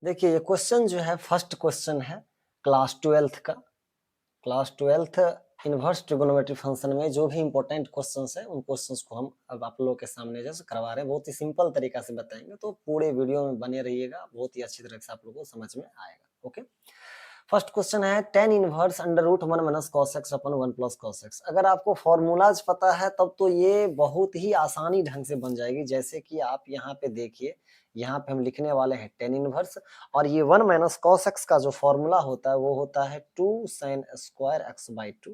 देखिए ये क्वेश्चन जो है फर्स्ट क्वेश्चन है क्लास 12th का। Class 12th inverse trigonometry function में जो भी इंपॉर्टेंट क्वेश्चंस है उन क्वेश्चंस को हम अब आप लोगों के सामने जैसे करवा रहे हैं, बहुत ही सिंपल तरीका से बताएंगे, तो पूरे वीडियो में बने रहिएगा, बहुत ही अच्छी तरह से आप लोगों को समझ में आएगा। ओके, फर्स्ट क्वेश्चन है tan inverse under root 1 minus cos x अपन 1 प्लस cos x। अगर आपको फॉर्मूलाज पता है तब तो ये बहुत ही आसानी ढंग से बन जाएगी। जैसे कि आप यहाँ पे देखिए, यहाँ पे हम लिखने वाले हैं tan इनवर्स, और ये 1 माइनस cos x का जो फॉर्मूला होता है वो होता है 2 sin square x by 2।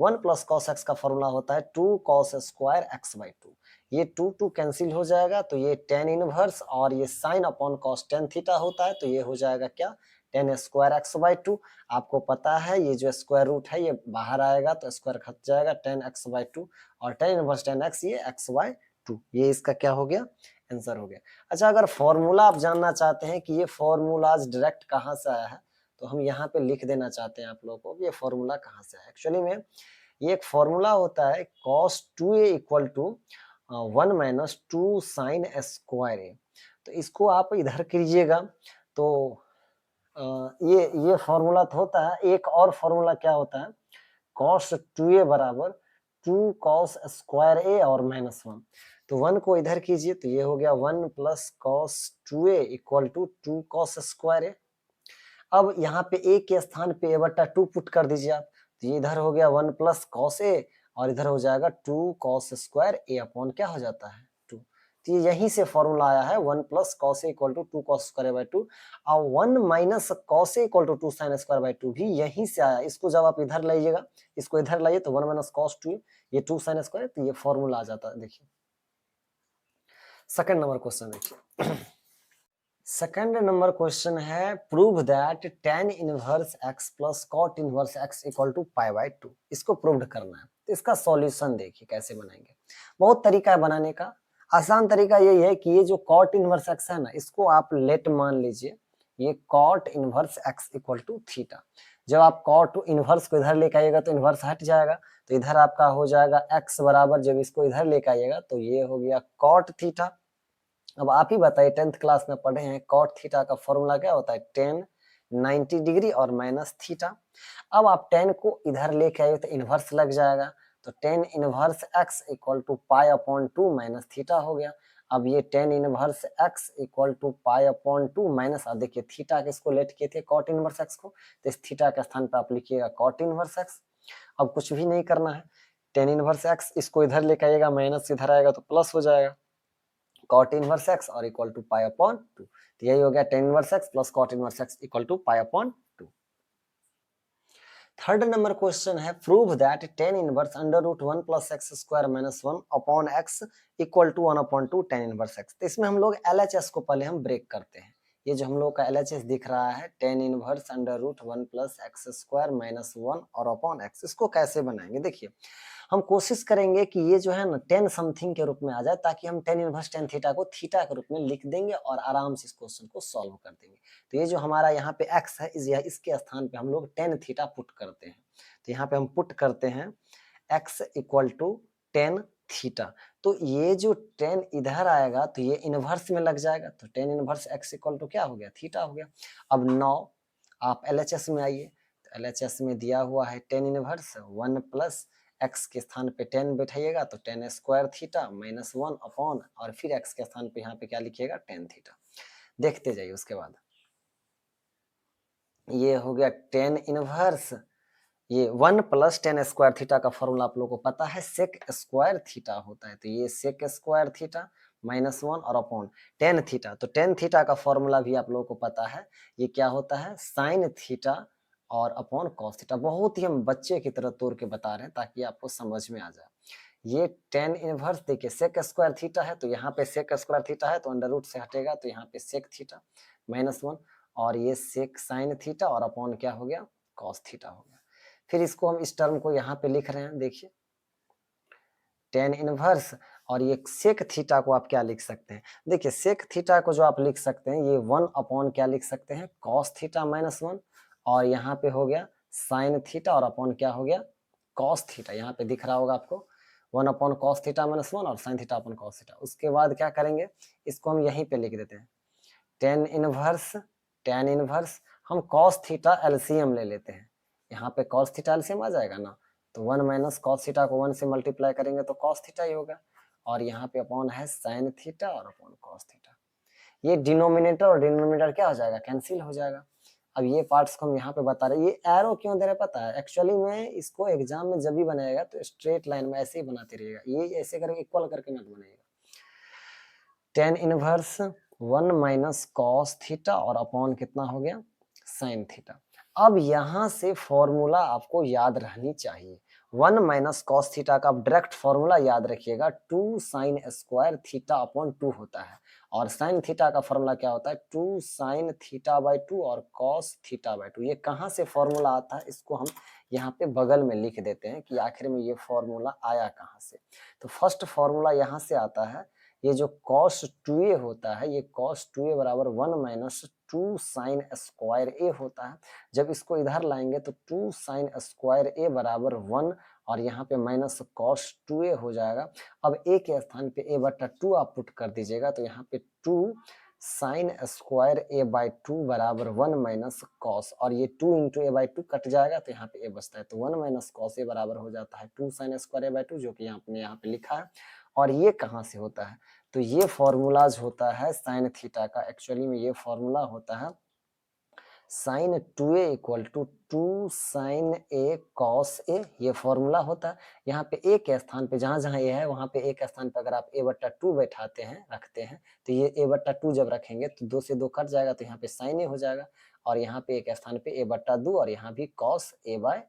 1 plus cos x का फॉर्मूला होता है 2 cos स्क्वायर x बाई 2। ये 2 कैंसिल हो जाएगा तो ये tan इनवर्स, और ये sin upon cos tan theta होता है तो ये हो जाएगा क्या, tan स्क्वायर x बाई 2। आपको पता है ये जो स्क्वायर रूट है ये बाहर आएगा तो स्क्वायर खत जाएगा tan x बाई 2, और tan इनवर्स tan x ये x बाई 2, ये इसका क्या हो गया, आंसर हो गया। अच्छा, अगर फॉर्मूला आप जानना चाहते हैं कि ये फॉर्मूलाज डायरेक्ट कहाँ से आया है तो हम यहाँ पे लिख देना चाहते हैं आप लोगों को ये फॉर्मूला कहाँ से आया। एक्चुअली में ये एक फॉर्मूला होता है cos 2a equal to 1 minus 2 sine square A. तो इसको आप इधर कीजिएगा तो ये फॉर्मूला तो होता है। एक और फॉर्मूला क्या होता है, cos 2a बराबर 2 cos स्क्वायर a और माइनस 1। तो 1 को इधर कीजिए तो ये हो गया 1 plus cos 2a equal to 2 cos square a। अब यहाँ पे a के स्थान पे a बट्टा 2 पुट कर दीजिए आप, तो ये इधर हो गया 1 प्लस cos a, और इधर हो जाएगा 2 cos स्क्वायर a अपॉन क्या हो जाता है 2। तो ये यहीं से फॉर्मूला आया है 1 plus cos a equal to 2 cos square by 2, और 1 minus cos a equal to 2 sin square by 2 भी यहीं से आया। इसको जब आप इधर लाइएगा, इसको इधर लाइए तो 1 माइनस cos 2 ये 2 sin स्क्वायर, तो ये फॉर्मूला आ जाता है। देखिए सेकंड नंबर क्वेश्चन देखिए। सेकंड नंबर क्वेश्चन है prove that tan inverse x plus cot inverse x equal to pi by 2। इसको प्रूव करना है, तो इसका सॉल्यूशन देखिए कैसे बनाएंगे। बहुत तरीका है बनाने का। आसान तरीका यही है कि ये जो cot इनवर्स x है ना, इसको आप लेट मान लीजिए ये cot inverse x equal to theta. जब आप cot इनवर्स को इधर लेके आइएगा तो इनवर्स हट जाएगा, तो इधर आपका हो जाएगा x बराबर, जब इसको इधर लेके आइएगा तो ये हो गया cot थीटा। अब आप ही बताइए, 10th क्लास में पढ़े हैं cot थीटा का फॉर्मूला क्या होता है, tan 90 डिग्री और माइनस थीटा। अब आप tan को इधर लेके आए तो इनवर्स लग जाएगा, तो tan inverse x equal to pi upon 2 minus theta हो गया। अब ये tan inverse x equal to pi upon 2 minus, अब देखिए थीटा किसको लेट किए थे, cot इनवर्स x को, तो इस थीटा के स्थान पर आप लिखिएगा cot इनवर्स x। अब कुछ भी नहीं करना है, tan इनवर्स x इसको इधर लेके आइएगा, माइनस इधर आएगा तो प्लस हो जाएगा cot इनवर्स x और इक्वल टू पाई अपॉन 2। तो यही हो गया tan inverse x plus cot inverse x equal to pi upon 2। Third number question है prove that tan inverse under root 1 plus x square minus 1 upon x equal to 1 upon 2 tan inverse x। तो इसमें हम लोग LHS को पहले हम break करते हैं। ये जो हम लोग का LHS दिख रहा है tan inverse under root 1 plus x square minus 1 और अपॉन x, इसको कैसे बनाएंगे। देखिए हम कोशिश करेंगे कि ये जो है ना tan समथिंग के रूप में आ जाए, ताकि हम tan इनवर्स tan थीटा को थीटा के रूप में लिख देंगे और आराम से इस क्वेश्चन को सॉल्व कर देंगे। तो ये जो हमारा यहाँ पे x है, इसके स्थान पे हम लोग tan थीटा पुट करते हैं। तो यहाँ पे हम पुट करते हैं x equal to tan theta. तो ये जो tan इधर आएगा तो ये इनवर्स में लग जाएगा, तो tan inverse x equal to क्या हो गया, थीटा हो गया। अब 9 आप LHS में आइए, तो LHS में दिया हुआ है tan इनवर्स 1 प्लस x के स्थान पे 10 बैठाइएगा तो tan square theta minus 1 upon, और फिर x के स्थान पे यहाँ पे क्या लिखिएगा tan थीटा। देखते जाइए, उसके बाद ये हो गया tan इनवर्स, ये 1 प्लस tan स्क्वायर थीटा का फॉर्मूला आप लोगों को पता है sec स्क्वायर थीटा होता है, तो ये sec स्क्वायर थीटा माइनस 1 और अपॉन tan थीटा। तो tan थीटा का फॉर्मूला भी आप लोगों को पता है, ये क्या होता है sin थीटा और अपॉन cos थीटा। बहुत ही हम बच्चे की तरह तोड़ के बता रहे हैं ताकि आपको समझ में आ जाए। ये tan इनवर्स देखिए sec स्क्वायर थीटा है, तो यहाँ पे sec स्क्वायर थीटा है तो अंडर रूट से हटेगा तो यहाँ पे sec थीटा माइनस 1, और ये sec sin थीटा और अपॉन क्या हो गया cos थीटा हो गया। फिर इसको हम इस टर्म को यहाँ पे लिख रहे हैं, देखिए tan इनवर्स, और ये sec थीटा को आप क्या लिख सकते हैं, देखिए sec थीटा को जो आप लिख सकते हैं ये 1 अपॉन क्या लिख सकते हैं cos थीटा माइनस 1, और यहाँ पे हो गया sin थीटा और अपॉन क्या हो गया cos थीटा। यहाँ पे दिख रहा होगा आपको 1 अपॉन cos थीटा माइनस 1 और sin theta upon cos theta. उसके बाद क्या करेंगे, इसको हम यहीं पे लिख देते हैं tan इनवर्स टेन इनवर्स, हम कॉस थीटा एलसीएम ले लेते हैं, यहाँ पे कॉस थीटा एलसीएम आ जाएगा ना, तो 1 माइनस कॉस थीटा को 1 से मल्टीप्लाई करेंगे तो कॉस थीटा ही होगा, और यहाँ पे अपॉन है साइन थीटा और अपॉन कॉस थीटा। ये डिनोमिनेटर और डिनोमिनेटर क्या हो जाएगा, कैंसिल हो जाएगा। अब ये पार्ट्स को हम यहाँ पे बता रहे हैं, ये एरो क्यों दे रहे पता है, एक्चुअली में इसको एग्जाम में जब भी बनाएगा तो स्ट्रेट लाइन में ऐसे ही बनाते रहिएगा, ये ऐसे करके इक्वल करके मत बनाइएगा। Ten inverse 1 minus cos theta और अपॉन कितना हो गया, साइन थीटा। अब यहाँ से फॉर्मूला आपको याद रहनी चाहिए, 1 माइनस कॉस थीटा का आप डायरेक्ट फॉर्मूला याद रखिएगा, 2 साइन स्क्वायर थीटा अपॉन 2 होता है, और साइन थीटा का फॉर्मूला क्या होता है, 2 साइन थीटा बाई 2 और कॉस थीटा बाई 2। ये कहाँ से फॉर्मूला आता है, इसको हम यहाँ पे बगल में लिख देते हैं कि आखिर में ये फॉर्मूला आया कहाँ से। तो फर्स्ट फॉर्मूला यहाँ से आता है, ये जो cos 2a होता है, ये cos 2a बराबर 1 माइनस 2 साइन स्क्वायर a होता है। जब इसको इधर लाएंगे तो 2 साइन स्क्वायर a बराबर 1 और यहाँ पे माइनस cos 2a हो जाएगा। अब a के स्थान पे a बटा 2 आप पुट कर दीजिएगा, तो यहाँ पे 2 साइन स्क्वायर a बाई 2 बराबर 1 माइनस कॉस, और ये 2 इंटू ए बाई 2 कट जाएगा तो यहाँ पे a बचता है, तो 1 माइनस कॉस a बराबर हो जाता है 2 साइन स्क्वायर a बाई 2, जो कि आपने यहाँ पे लिखा है। और ये कहाँ से होता है, तो ये फॉर्मूलाज होता है साइन थीटा का, एक्चुअली में ये फॉर्मूला होता है sine 2a equal to 2 sine a cos a, ये फॉर्मूला होता है। यहाँ पे a के स्थान पे जहां जहां a है वहां पे a के स्थान पे अगर आप a बट्टा 2 बैठाते हैं, रखते हैं, तो ये a बट्टा 2 जब रखेंगे तो 2 से 2 कट जाएगा, तो यहाँ पे साइन a हो जाएगा, और यहाँ पे a के स्थान पे a बट्टा 2 और यहाँ भी कॉस a बाय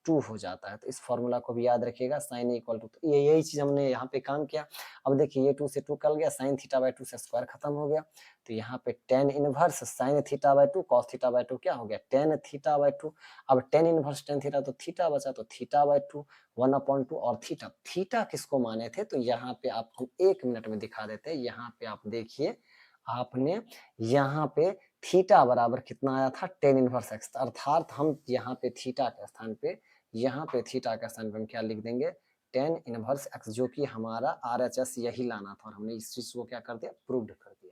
2 हो जाता है। तो इस फॉर्मूला को भी याद रखिएगा, साइन a इक्वल टू, तो ये यही चीज हमने यहाँ पे काम किया। अब देखिए ये 2 से 2 कल गया, साइन थीटा बाय 2 से स्क्वायर खत्म हो गया, तो यहाँ पे tan inverse sine theta by 2 cos theta by 2 क्या हो गया, टेन थीटा बाय 2। अब टेन इनवर्स टेन थीटा तो थीटा बचा, तो थीटा बाय 2 1 अपॉन 2, और थीटा थीटा किसको माने थे, तो यहाँ पे आपको 1 मिनट में दिखा देते हैं। यहाँ पे आप देखिए, आपने यहाँ पे थीटा बराबर कितना आया था, टेन इनवर्स एक्स, अर्थात हम यहाँ पे थीटा के स्थान पे, यहाँ पे थीटा के स्थान पे हम क्या लिख देंगे, टेन इनवर्स एक्स, जो कि हमारा RHS यही लाना था, और हमने इस चीज को क्या कर दिया, प्रूव्ड कर दिया।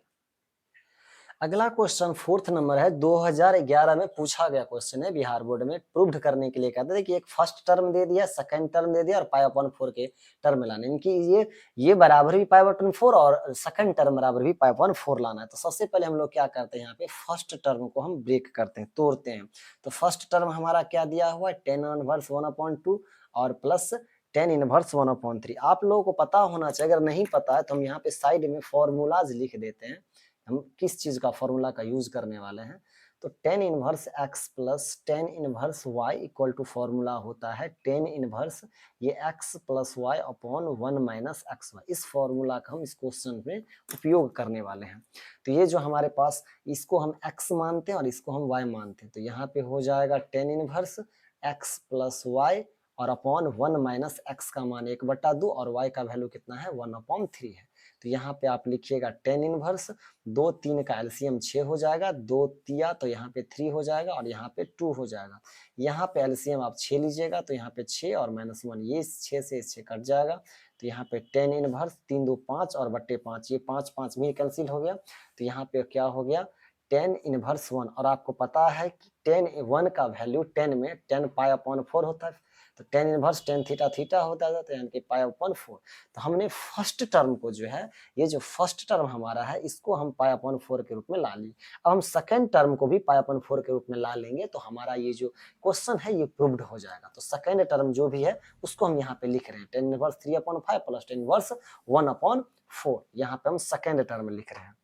अगला क्वेश्चन 4th नंबर है, 2011 में पूछा गया क्वेश्चन है, बिहार बोर्ड में प्रूव्ड करने के लिए कहते थे कि एक फर्स्ट टर्म दे दिया, सेकंड टर्म दे दिया, और पाई अपॉन 4 के टर्म लाने, इनकी ये बराबर भी पाई अपॉन 4 और सेकंड टर्म बराबर भी पाई अपॉन 4 लाना है। तो सबसे पहले हम लोग क्या करते हैं, यहाँ पे फर्स्ट टर्म को हम ब्रेक करते हैं, तोड़ते हैं। तो फर्स्ट टर्म हमारा क्या दिया हुआ है, टेन इनवर्स 1/2 और प्लस टेन इनवर्स 1/3। आप लोगों को पता होना चाहिए, अगर नहीं पता है तो हम यहाँ पे साइड में फॉर्मूलाज लिख देते हैं, हम किस चीज का फॉर्मूला का यूज करने वाले हैं। तो tan inverse x plus tan inverse y equal to formula होता है टेन इनवर्स ये x plus Y upon 1 minus x y. इस फॉर्मूला का हम इस क्वेश्चन में उपयोग करने वाले हैं। तो ये जो हमारे पास, इसको हम एक्स मानते हैं और इसको हम वाई मानते हैं, तो यहाँ पे हो जाएगा tan inverse x plus y और अपॉन 1 माइनस एक्स का मान 1/2 और वाई का वैल्यू कितना है, 1/3 है। तो यहाँ पे आप लिखिएगा टेन इनवर्स, 2 3 का एलसीएम 6 हो जाएगा, 2 तिया तो यहाँ पे 3 हो जाएगा और यहाँ पे 2 हो जाएगा। यहाँ पे एलसीएम आप 6 लीजिएगा, तो यहाँ पे 6 और -1, ये 6 से 6 कट जाएगा, तो यहाँ पे टेन इनवर्स 3 2 5 और बट्टे 5, ये 5 5 भी कैंसिल हो गया, तो यहाँ पे क्या हो गया, टेन इनवर्स 1। और आपको पता है कि टेन 1 का वैल्यू 10 में 10 पाई अपॉन 4 होता है, तो tan inverse tan theta theta होता है, तो यानी कि पाई अपॉन 4। तो हमने फर्स्ट टर्म को जो है, ये जो फर्स्ट टर्म हमारा है, इसको हम पाई अपॉन 4 के रूप में ला लिए। अब हम सेकंड टर्म को भी पाई अपॉन 4 के रूप में ला लेंगे, तो हमारा ये जो क्वेश्चन है ये प्रूव्ड हो जाएगा। तो सेकंड टर्म जो भी है उसको हम यहाँ पे लिख रहे हैं, tan inverse 3/5 plus tan inverse 1/4, यहाँ पे हम सेकंड टर्म लिख रहे हैं।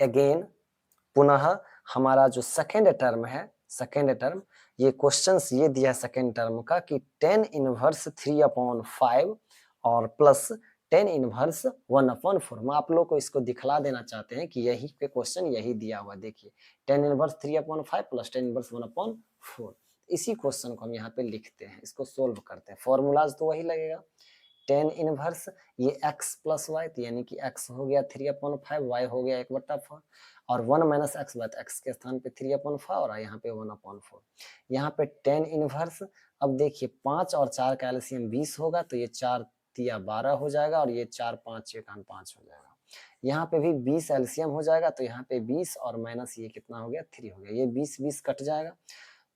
अगेन पुनः हमारा जो सेकेंड टर्म है, सेकेंड टर्म, ये क्वेश्चंस ये दिया है सेकेंड टर्म का कि टेन इनवर्स 3/5 और प्लस टेन इनवर्स 1/4। मैं आप लोग को इसको दिखला देना चाहते हैं कि यही पे क्वेश्चन यही दिया हुआ, देखिए tan inverse 3/5 plus tan inverse 1/4। इसी क्वेश्चन को हम यहाँ पे लिखते हैं, इसको सोल्व करते हैं। फॉर्मूलाज तो वही लगेगा, टेन इनवर्स ये x प्लस वाई, तो यानी कि x हो गया 3/5, y हो गया 1/4 और 1 माइनस एक्स बात, x के स्थान पे 3/5 और यहाँ पे 1/4। यहाँ पे टेन इनवर्स, अब देखिए 5 और 4 का एलसीएम 20 होगा, तो ये 4 तिया 12 हो जाएगा और ये 4 5 6 5 हो जाएगा। यहाँ पे भी 20 एलसीएम हो जाएगा, तो यहाँ पे 20 और माइनस ये कितना हो गया 3 हो गया, ये 20 कट जाएगा,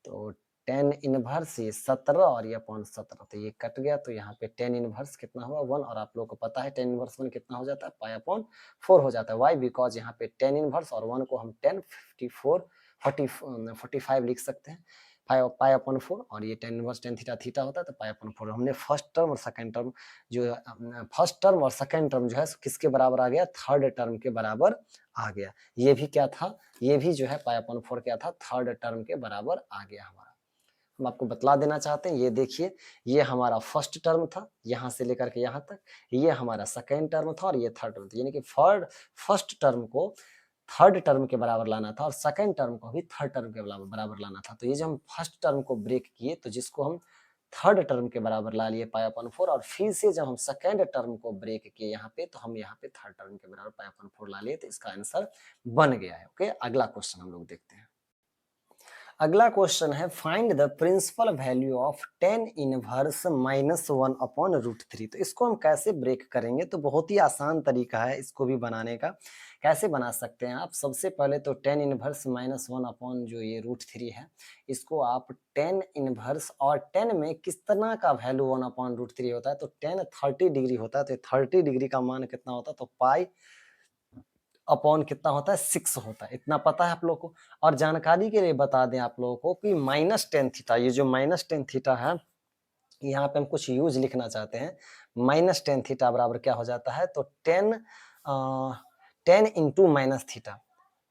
तो टेन इनवर्स ये 17 और ये अपॉन 17, तो ये कट गया, तो यहाँ पे टेन इनवर्स कितना हुआ 1, और आप लोगों को पता है टेन इनवर्स 1 कितना हो जाता है पाई अपॉन 4 हो जाता है। वाई? बिकॉज यहाँ पे टेन इनवर्स और 1 को हम 10 54 45 लिख सकते हैं, पाई अपॉन 4, और ये tan inverse tan theta theta होता है, तो पाई अपॉन 4। हमने फर्स्ट टर्म और सेकंड टर्म जो फर्स्ट टर्म और सेकंड टर्म जो है किसके बराबर आ गया, थर्ड टर्म के बराबर आ गया। ये भी क्या था, ये भी जो है पाई अपॉन 4 क्या था, थर्ड टर्म के बराबर आ गया हमारा। हम आपको बतला देना चाहते हैं, ये देखिए ये हमारा फर्स्ट टर्म था यहाँ से लेकर के यहाँ तक, ये हमारा सेकेंड टर्म था और ये थर्ड टर्म था, यानी कि फर्स्ट टर्म को थर्ड टर्म के बराबर लाना था और सेकेंड टर्म को भी थर्ड टर्म के बराबर लाना था। तो ये जो हम फर्स्ट टर्म को ब्रेक किए, तो जिसको हम थर्ड टर्म के बराबर ला लिए पाई अपॉन 4, और फिर से जब हम सेकेंड टर्म को ब्रेक किए यहाँ पे, तो हम यहाँ पे थर्ड टर्म के बराबर पाई अपॉन 4 ला लिए, तो इसका आंसर बन गया है। ओके, अगला क्वेश्चन हम लोग देखते हैं। अगला क्वेश्चन है find the principal value of tan inverse -1 upon √3। तो इसको हम कैसे ब्रेक करेंगे, तो बहुत ही आसान तरीका है इसको भी बनाने का। कैसे बना सकते हैं आप, सबसे पहले तो टेन इनवर्स -1 अपॉन जो ये √3 है, इसको आप टेन इनवर्स, और टेन में किस तरह का वैल्यू 1 अपॉन √3 होता है, तो टेन 30 डिग्री होता है, तो 30 डिग्री का मान कितना होता है, तो पाई अपॉन कितना होता है 6 होता है, इतना पता है आप लोगों को। और जानकारी के लिए बता दें आप लोगों को कि -10 थीटा, ये जो -10 थीटा है, यहाँ पे हम कुछ यूज लिखना चाहते हैं। -10 थीटा बराबर क्या हो जाता है, तो 10 into minus theta,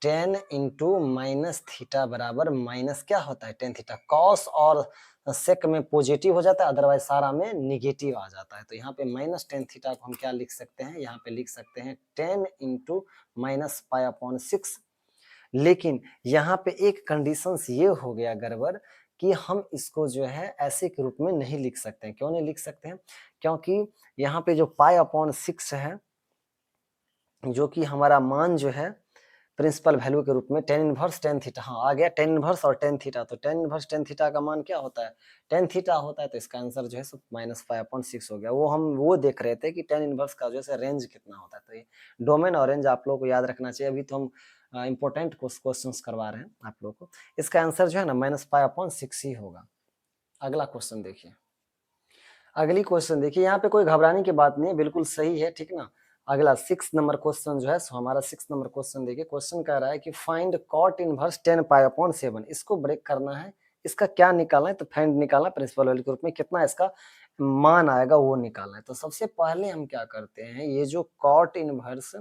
10 into minus theta बराबर माइनस क्या होता है 10 थीटा। कॉस और सेक में पॉजिटिव हो जाता है, अदरवाइज सारा में निगेटिव आ जाता है। तो यहाँ पे -10 थीटा को हम क्या लिख सकते हैं, यहाँ पे लिख सकते हैं 10 इंटू माइनस पाई अपॉन 6। लेकिन यहाँ पे एक कंडीशन ये हो गया गड़बड़ कि हम इसको जो है ऐसे के रूप में नहीं लिख सकते हैं। क्यों नहीं लिख सकते हैं, क्योंकि यहाँ पे जो पाई अपॉन 6 है, जो कि हमारा मान जो है प्रिंसिपल वैल्यू के रूप में टेन इनवर्स टेन थीटा, हाँ आ गया टेन इनवर्स और टेन थीटा, तो टेन इनवर्स टेन थीटा का मान क्या होता है, टेन थीटा होता है, तो इसका आंसर जो है सब -5/6 हो गया। वो हम वो देख रहे थे कि टेन इनवर्स का जो है रेंज कितना होता है, तो ये डोमेन और रेंज आप लोगों को याद रखना चाहिए। अभी तो हम इंपॉर्टेंट क्वेश्चन करवा रहे हैं आप लोगों को, इसका आंसर जो है ना -5/6 ही होगा। अगला क्वेश्चन देखिए, अगली क्वेश्चन देखिए, यहाँ पे कोई घबराने की बात नहीं है, बिल्कुल सही है, ठीक ना। अगला 6 नंबर क्वेश्चन जो है, सो हमारा 6 नंबर क्वेश्चन देखिए, क्वेश्चन कह रहा है कि find cot inverse 10 pi upon 7। इसको ब्रेक करना है, इसका क्या निकालना है, तो फाइंड निकालना, प्रिंसिपल वैल्यू के रूप में कितना इसका मान आएगा वो निकालना है। तो सबसे पहले हम क्या करते हैं, ये जो कॉट इनवर्स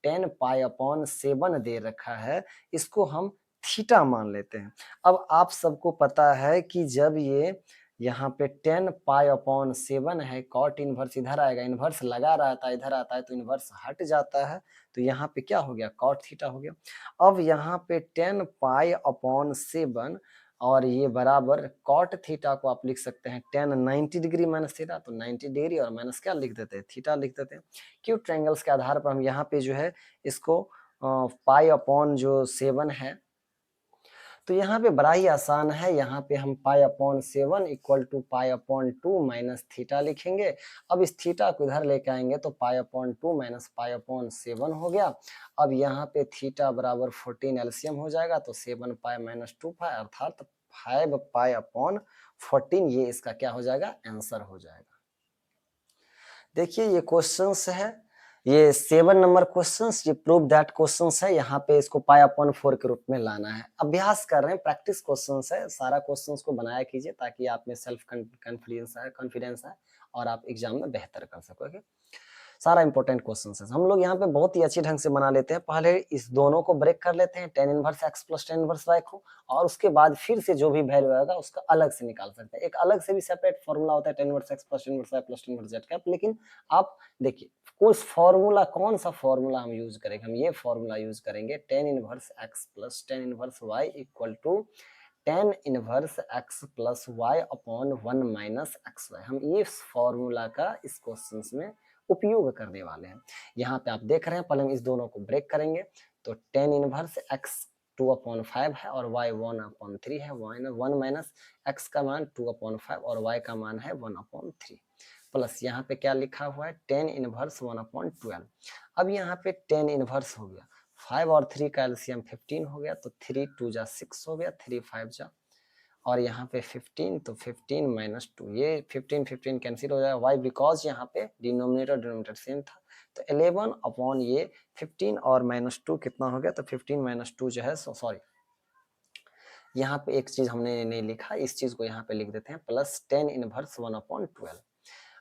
10 पाई अपॉन 7 दे रखा है, इसको हम थीटा मान लेते हैं। अब आप सबको पता है कि जब ये यहाँ पे 10 पाई अपॉन 7 है, कॉट इनवर्स इधर आएगा, इनवर्स लगा रहता है इधर आता है, तो इनवर्स हट जाता है, तो यहाँ पे क्या हो गया कॉट थीटा हो गया। अब यहाँ पे 10 पाई अपॉन 7 और ये बराबर कॉट थीटा को आप लिख सकते हैं 10 90 डिग्री माइनस थीटा, तो 90 डिग्री और माइनस क्या लिख देते हैं थीटा लिख देते हैं। क्यूब ट्रायंगल्स के आधार पर हम यहाँ पे जो है इसको पाई अपॉन जो 7 है, तो यहाँ पे बड़ा ही आसान है, यहाँ पे हम pi upon 7 equal to pi upon 2 minus theta लिखेंगे। अब इस थीटा को इधर लेके आएंगे तो pi upon 2 minus pi upon 7 हो गया। अब यहाँ पे थीटा बराबर 14 एलसीएम हो जाएगा, तो 7 पाई माइनस 2 पाई अर्थात 5 पाई अपॉन 14, ये इसका क्या हो जाएगा आंसर हो जाएगा। देखिए ये क्वेश्चंस है, ये 7 नंबर क्वेश्चंस, ये प्रूव दैट क्वेश्चंस है, यहाँ पे इसको पाई अपॉन 4 के रूप में लाना है। अभ्यास कर रहे हैं, प्रैक्टिस क्वेश्चंस है, सारा क्वेश्चंस को बनाया कीजिए ताकि आप में सेल्फ कॉन्फिडेंस है और आप एग्जाम में बेहतर कर सकोगे। सारा इंपॉर्टेंट क्वेश्चन है, हम लोग यहाँ पे बहुत ही अच्छी ढंग से बना लेते हैं। पहले इस दोनों को ब्रेक कर लेते हैं, tan inverse x plus tan inverse y को, और उसके बाद फिर से जो भी वैल्यू आएगा उसका अलग से निकाल सकते हैं। एक अलग से भी सेपरेट फॉर्मूला होता है tan inverse x plus tan inverse y plus tan inverse z का, लेकिन आप देखिए कोई फॉर्मूला, कौन सा फॉर्मूला हम यूज करेंगे, हम ये फॉर्मूला यूज करेंगे tan inverse x plus tan inverse y equal to tan inverse x plus Y upon 1 minus x y. हम ये फॉर्मूला का इस क्वेश्चन में उपयोग करने वाले हैं। यहाँ पे आप देख रहे हैं, पहले हम इस दोनों को ब्रेक करेंगे, तो टेन इनवर्स एक्स 2/5 है और y 1/3 है, 1 माइनस x का मान 2/5 और y का मान है 1/3। प्लस यहाँ पे क्या लिखा हुआ है 10 इनवर्स 1/12। अब यहाँ पे 10 इनवर्स हो गया, 5 और 3 का एलसीएम 15 हो गया, तो 3 2 जा 6 हो गया, 3 5 जा, और यहाँ पे 15, तो 15 माइनस 2, ये 15 15 कैंसिल हो जाएगा। वाई? बिकॉज यहाँ पे डिनोमिनेटर डिनोमिनेटर सेम था, तो 11 अपॉन ये 15 और माइनस 2 कितना हो गया, तो 15 माइनस 2 जो है, सॉरी यहाँ पे एक चीज हमने नहीं लिखा, इस चीज को यहाँ पे लिख देते हैं, प्लस 10 इनवर्स 1/12।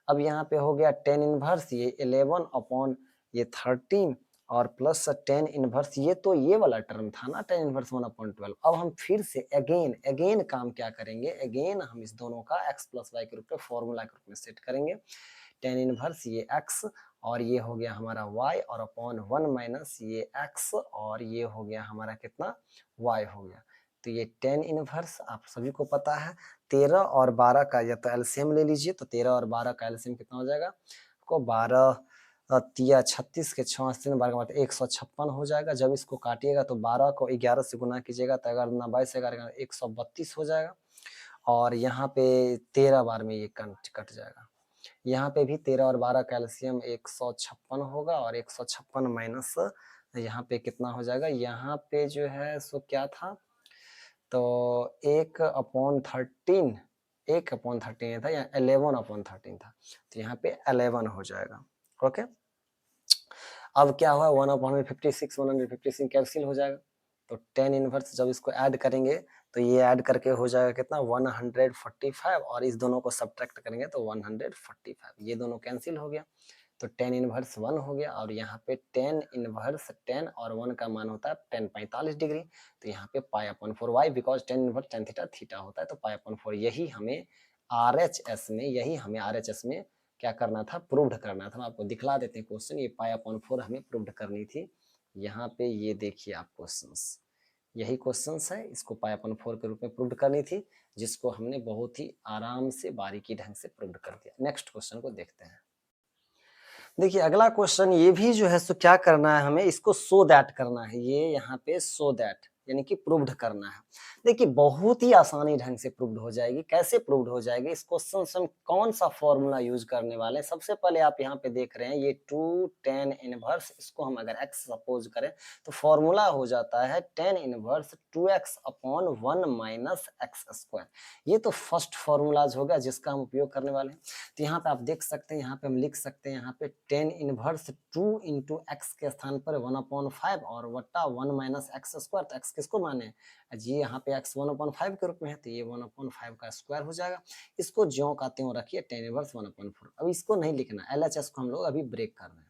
अब यहाँ पे हो गया 10 इनवर्स ये 11 अपॉन ये 13 और प्लस 10 इनवर्स, ये तो ये वाला टर्म था ना 10 इनवर्स 1/12। अब हम फिर से अगेन काम क्या करेंगे, अगेन हम इस दोनों का x प्लस वाई के रूप में फॉर्मूला के रूप में सेट करेंगे। 10 इनवर्स ये x और ये हो गया हमारा y, और अपॉन 1 माइनस ये x और ये हो गया हमारा कितना y हो गया। तो ये 10 इनवर्स आप सभी को पता है, 13 और 12 का या तो एलसीएम ले लीजिए, तो 13 और 12 का एलसीएम कितना हो जाएगा, आपको 12 तिया 36 के 6 से 12 का मतलब 156 हो जाएगा। जब इसको काटिएगा तो 12 को 11 से गुना कीजिएगा तो 11 दूना 22 11 132 हो जाएगा, और यहाँ पे 13 बार में ये कट जाएगा। यहाँ पे भी 13 और 12 का एलसीएम 156 होगा, और 156 माइनस यहाँ पे कितना हो जाएगा, यहाँ पे जो है सो क्या था, तो 1/13 था या 11/13 था, तो यहाँ पे 11 हो जाएगा। ओके, अब क्या हुआ 1/56 156 कैंसिल हो जाएगा, तो 10 इनवर्स जब इसको ऐड करेंगे तो ये ऐड करके हो जाएगा कितना 145, और इस दोनों को सब्ट्रैक्ट करेंगे तो 145, ये दोनों कैंसिल हो गया, तो 10 इनवर्स 1 हो गया, और यहाँ पे 10 इनवर्स 10 और 1 का मान होता है 10 45 डिग्री, तो यहाँ पे π/4 Y, because 10 inverse tan theta theta होता है, तो π/4 यही हमें RHS में क्या करना था, प्रूव्ड करना था। मैं आपको दिखला देते हैं क्वेश्चन, ये π/4 हमें प्रूव्ड करनी थी। यहाँ पे ये देखिए आप क्वेश्चंस, यही क्वेश्चंस है, इसको π/4 के रूप में प्रूव्ड करनी थी, जिसको हमने बहुत ही आराम से बारीकी ढंग से प्रूव्ड कर दिया। नेक्स्ट क्वेश्चन को देखते हैं। देखिए अगला क्वेश्चन ये भी जो है सो क्या करना है, हमें इसको सो दैट करना है, ये यहाँ पे सो दैट यानी कि प्रूव्ड करना है। देखिए बहुत ही आसानी ढंग से प्रूव्ड हो जाएगी। कैसे प्रूव्ड हो जाएगी, इस क्वेश्चन से हम कौन सा फॉर्मूला यूज करने वाले हैं। सबसे पहले आप यहाँ पे देख रहे हैं ये 2 tan इनवर्स, इसको हम अगर x सपोज करें तो फॉर्मूला हो जाता है tan inverse 2x upon 1 minus x square. ये तो फर्स्ट फॉर्मूलाज होगा जिसका हम उपयोग करने वाले हैं। तो यहाँ पे आप देख सकते हैं, यहाँ पे हम लिख सकते हैं यहाँ पे tan इनवर्स 2 इंटू एक्स के स्थान पर 1/5 और वट्टा 1 माइनस एक्स स्क्वायर। तो x किसको माने जी, यहाँ पे x 1/5 के रूप में है, तो ये 1/5 का स्क्वायर हो जाएगा। इसको ज्यों का त्यों रखिए tan इनवर्स 1/4। अब इसको नहीं लिखना, LHS को हम लोग अभी ब्रेक कर रहे हैं।